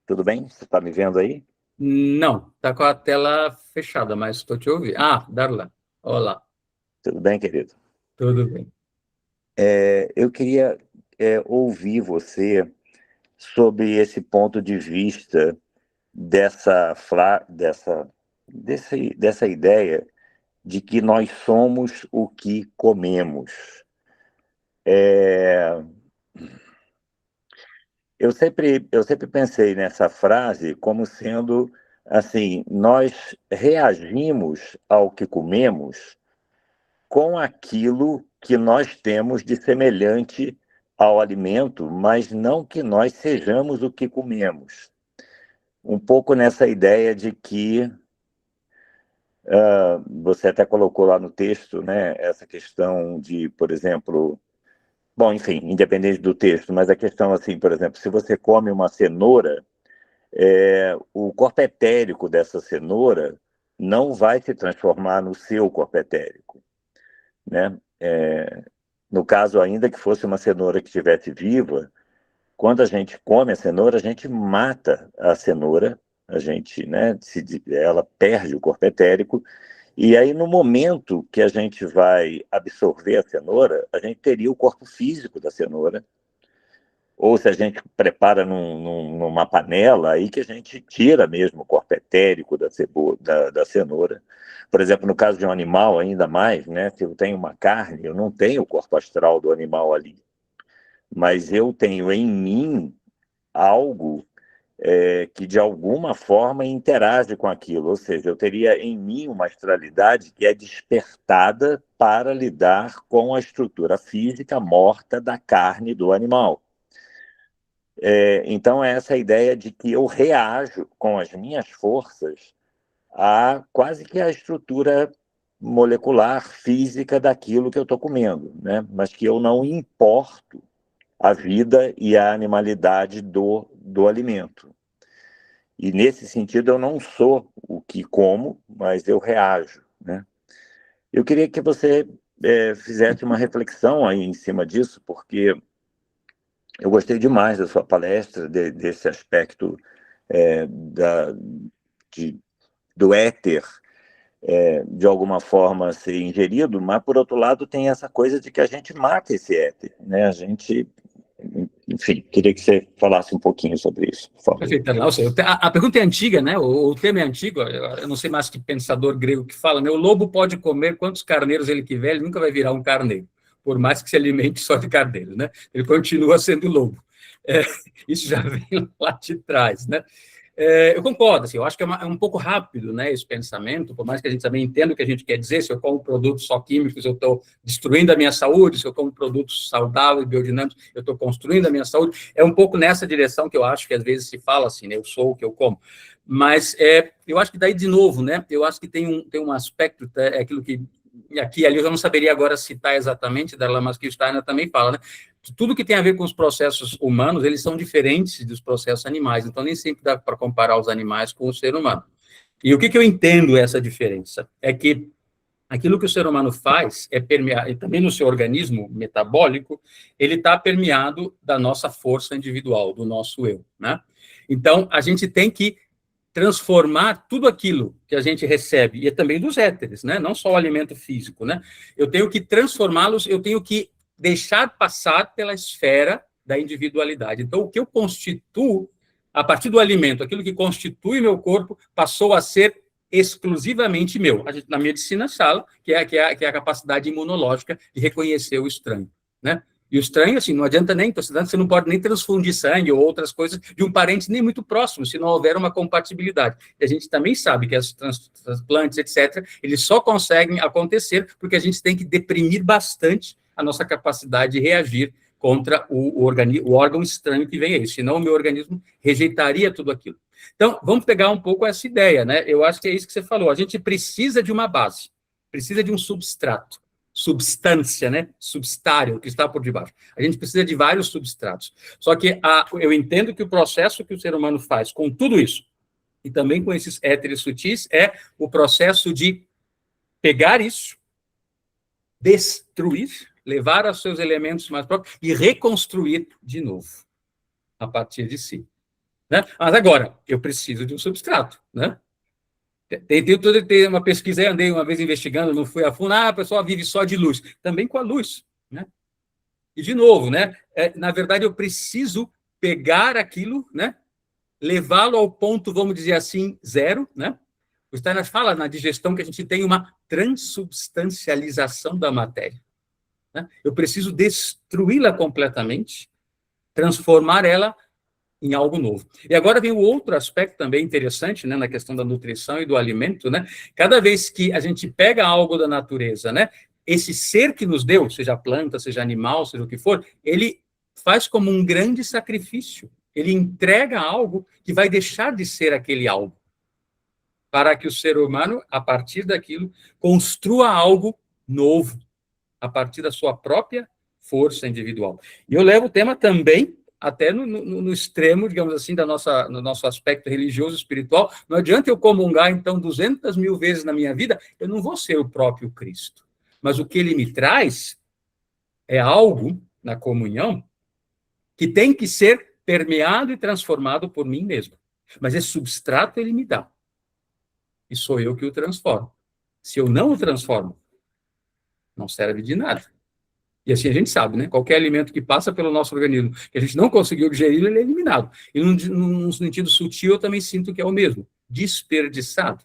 Tudo bem? Você está me vendo aí?
Não, está com a tela fechada, mas estou te ouvindo. Ah, Darlan. Olá.
Tudo bem, querido?
Tudo bem.
Eu queria ouvir você sobre esse ponto de vista dessa ideia de que nós somos o que comemos. Eu sempre pensei nessa frase como sendo assim: nós reagimos ao que comemos com aquilo que nós temos de semelhante ao alimento, mas não que nós sejamos o que comemos. Um pouco nessa ideia de que você até colocou lá no texto, né, essa questão de, por exemplo, bom, enfim, independente do texto, mas a questão assim, por exemplo, se você come uma cenoura, o corpo etérico dessa cenoura não vai se transformar no seu corpo etérico, né? No caso, ainda que fosse uma cenoura que estivesse viva, quando a gente come a cenoura, a gente mata a cenoura, a gente, né, ela perde o corpo etérico, e aí no momento que a gente vai absorver a cenoura, a gente teria o corpo físico da cenoura, ou se a gente prepara numa panela, aí que a gente tira mesmo o corpo etérico da cenoura. Por exemplo, no caso de um animal, ainda mais, né? Se eu tenho uma carne, eu não tenho o corpo astral do animal ali, mas eu tenho em mim algo que de alguma forma interage com aquilo, ou seja, eu teria em mim uma astralidade que é despertada para lidar com a estrutura física morta da carne do animal. Então, é essa ideia de que eu reajo com as minhas forças a quase que a estrutura molecular, física daquilo que eu estou comendo, né? Mas que eu não importo a vida e a animalidade do alimento. E, nesse sentido, eu não sou o que como, mas eu reajo, né? Eu queria que você fizesse uma reflexão aí em cima disso, porque eu gostei demais da sua palestra, desse aspecto do éter, de alguma forma ser ingerido, mas, por outro lado, tem essa coisa de que a gente mata esse éter, né? A gente... Enfim, queria que você falasse um pouquinho sobre isso, por favor.
Perfeito. A pergunta é antiga, né? O tema é antigo. Eu não sei mais que pensador grego que fala, né? O lobo pode comer quantos carneiros ele quiser, ele nunca vai virar um carneiro, por mais que se alimente só de carneiro, né? Ele continua sendo lobo. Isso já vem lá de trás, né? Eu concordo, assim, eu acho que é um pouco rápido, né, esse pensamento, por mais que a gente também entenda o que a gente quer dizer. Se eu como produtos só químicos, eu estou destruindo a minha saúde. Se eu como produtos saudáveis, biodinâmicos, eu estou construindo a minha saúde. É um pouco nessa direção que eu acho que às vezes se fala assim, né, eu sou o que eu como. Mas eu acho que daí, de novo, né, eu acho que tem um aspecto, aquilo que aqui e ali eu já não saberia agora citar exatamente, mas que o Steiner também fala, né? Tudo que tem a ver com os processos humanos, eles são diferentes dos processos animais, então nem sempre dá para comparar os animais com o ser humano. E o que eu entendo essa diferença? É que aquilo que o ser humano faz é permear, e também no seu organismo metabólico, ele está permeado da nossa força individual, do nosso eu, né? Então, a gente tem que transformar tudo aquilo que a gente recebe, e também dos éteres, né? Não só o alimento físico, né? Eu tenho que transformá-los, eu tenho que deixar passar pela esfera da individualidade. Então, o que eu constituo, a partir do alimento, aquilo que constitui meu corpo, passou a ser exclusivamente meu. A gente, na medicina, fala que é a capacidade imunológica de reconhecer o estranho, né? E o estranho, assim, não adianta nem, você não pode nem transfundir sangue ou outras coisas de um parente nem muito próximo, se não houver uma compatibilidade. E a gente também sabe que os transplantes, etc., eles só conseguem acontecer porque a gente tem que deprimir bastante a nossa capacidade de reagir contra o órgão estranho que vem aí, senão o meu organismo rejeitaria tudo aquilo. Então, vamos pegar um pouco essa ideia, né? Eu acho que é isso que você falou, a gente precisa de uma base, precisa de um substrato, substância, né? Substário, que está por debaixo. A gente precisa de vários substratos. Só que eu entendo que o processo que o ser humano faz com tudo isso, e também com esses éteres sutis, é o processo de pegar isso, destruir, levar aos seus elementos mais próprios e reconstruir de novo, a partir de si. Né? Mas agora, eu preciso de um substrato, né? Tem uma pesquisa aí, andei uma vez investigando, não fui a fundo, a pessoa vive só de luz. Também com a luz, né? E, de novo, né? Na verdade, eu preciso pegar aquilo, né? Levá-lo ao ponto, vamos dizer assim, zero, né? O Steiner fala na digestão que a gente tem uma transubstancialização da matéria, né? Eu preciso destruí-la completamente, transformar ela em algo novo. E agora vem o outro aspecto também interessante, né, na questão da nutrição e do alimento, né? Cada vez que a gente pega algo da natureza, né, esse ser que nos deu, seja planta, seja animal, seja o que for, ele faz como um grande sacrifício. Ele entrega algo que vai deixar de ser aquele algo, para que o ser humano, a partir daquilo, construa algo novo, a partir da sua própria força individual. E eu levo o tema também até no extremo, digamos assim, no nosso aspecto religioso, espiritual. Não adianta eu comungar, então, 200 mil vezes na minha vida, eu não vou ser o próprio Cristo. Mas o que ele me traz é algo, na comunhão, que tem que ser permeado e transformado por mim mesmo. Mas esse substrato ele me dá. E sou eu que o transformo. Se eu não o transformo, não serve de nada. E assim a gente sabe, né? Qualquer alimento que passa pelo nosso organismo, que a gente não conseguiu digerir, ele é eliminado. E num sentido sutil, eu também sinto que é o mesmo, desperdiçado,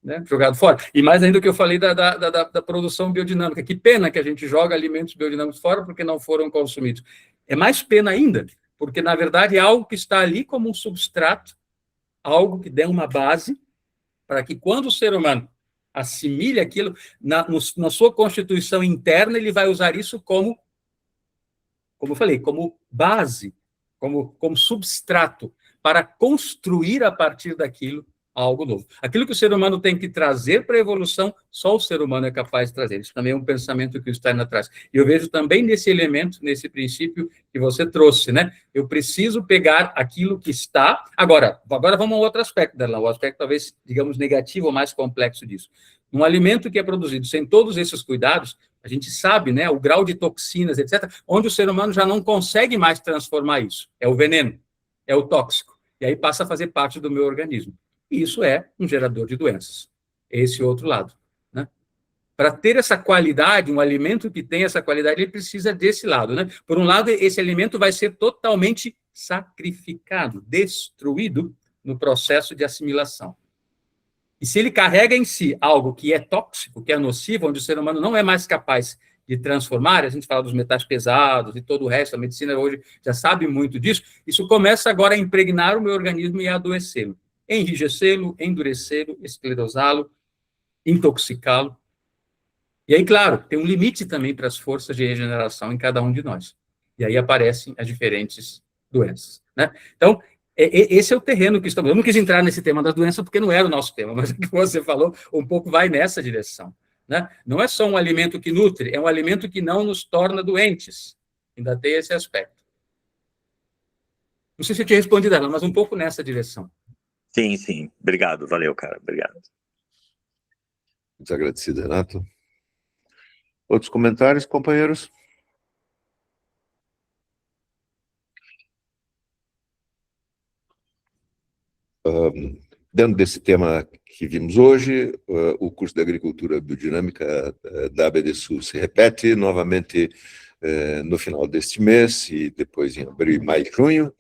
né? Jogado fora. E mais ainda o que eu falei da produção biodinâmica. Que pena que a gente joga alimentos biodinâmicos fora porque não foram consumidos. É mais pena ainda, porque, na verdade, é algo que está ali como um substrato, algo que dê uma base para que, quando o ser humano assimile aquilo, na sua constituição interna, ele vai usar isso como eu falei, como base, como substrato, para construir a partir daquilo algo novo. Aquilo que o ser humano tem que trazer para a evolução, só o ser humano é capaz de trazer. Isso também é um pensamento que o Steiner traz. E eu vejo também nesse elemento, nesse princípio que você trouxe, né? Eu preciso pegar aquilo que está... Agora vamos a um outro aspecto, Darlan, o aspecto talvez, digamos, negativo ou mais complexo disso. Um alimento que é produzido sem todos esses cuidados, a gente sabe, né, o grau de toxinas, etc., onde o ser humano já não consegue mais transformar isso. É o veneno, é o tóxico. E aí passa a fazer parte do meu organismo. E isso é um gerador de doenças. Esse outro lado, né? Para ter essa qualidade, um alimento que tem essa qualidade, ele precisa desse lado, né? Por um lado, esse alimento vai ser totalmente sacrificado, destruído no processo de assimilação. E se ele carrega em si algo que é tóxico, que é nocivo, onde o ser humano não é mais capaz de transformar, a gente fala dos metais pesados e todo o resto, a medicina hoje já sabe muito disso, isso começa agora a impregnar o meu organismo e a adoecê-lo, enrijecê-lo, endurecê-lo, esclerosá-lo, intoxicá-lo. E aí, claro, tem um limite também para as forças de regeneração em cada um de nós. E aí aparecem as diferentes doenças, né? Então, esse é o terreno que estamos... Eu não quis entrar nesse tema das doenças porque não era o nosso tema, mas o que você falou um pouco vai nessa direção, né? Não é só um alimento que nutre, é um alimento que não nos torna doentes. Ainda tem esse aspecto. Não sei se eu tinha respondido ela, mas um pouco nessa direção.
Sim, sim. Obrigado, valeu, cara. Obrigado.
Muito agradecido, Renato. Outros comentários, companheiros? Dentro desse tema que vimos hoje, o curso de Agricultura Biodinâmica da ABDSul se repete novamente no final deste mês, e depois em abril, maio e junho,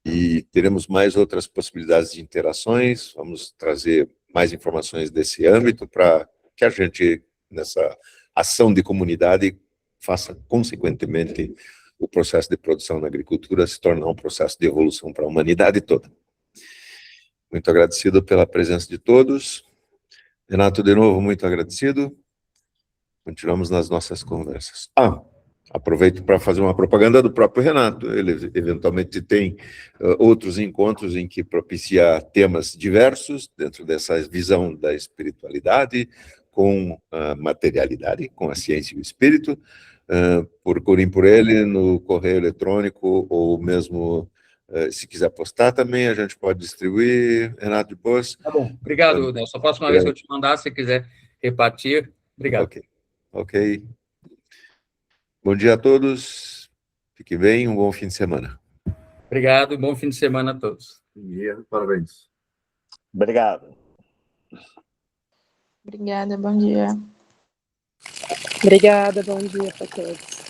e teremos mais outras possibilidades de interações. Vamos trazer mais informações desse âmbito para que a gente, nessa ação de comunidade, faça, consequentemente, o processo de produção na agricultura se tornar um processo de evolução para a humanidade toda. Muito agradecido pela presença de todos. Renato, de novo, muito agradecido. Continuamos nas nossas conversas. Aproveito para fazer uma propaganda do próprio Renato. Ele, eventualmente, tem outros encontros em que propicia temas diversos, dentro dessa visão da espiritualidade, com a materialidade, com a ciência e o espírito. Procurem por ele no correio eletrônico, ou mesmo... se quiser postar também, a gente pode distribuir, Renato, depois.
Tá bom. Obrigado, Nelson. A próxima vez que eu te mandar, se quiser repartir. Obrigado.
Ok. Bom dia a todos. Fiquem bem, um bom fim de semana.
Obrigado, bom fim de semana a todos.
Bom dia, parabéns.
Obrigado.
Obrigada, bom dia.
Obrigada, bom dia para todos.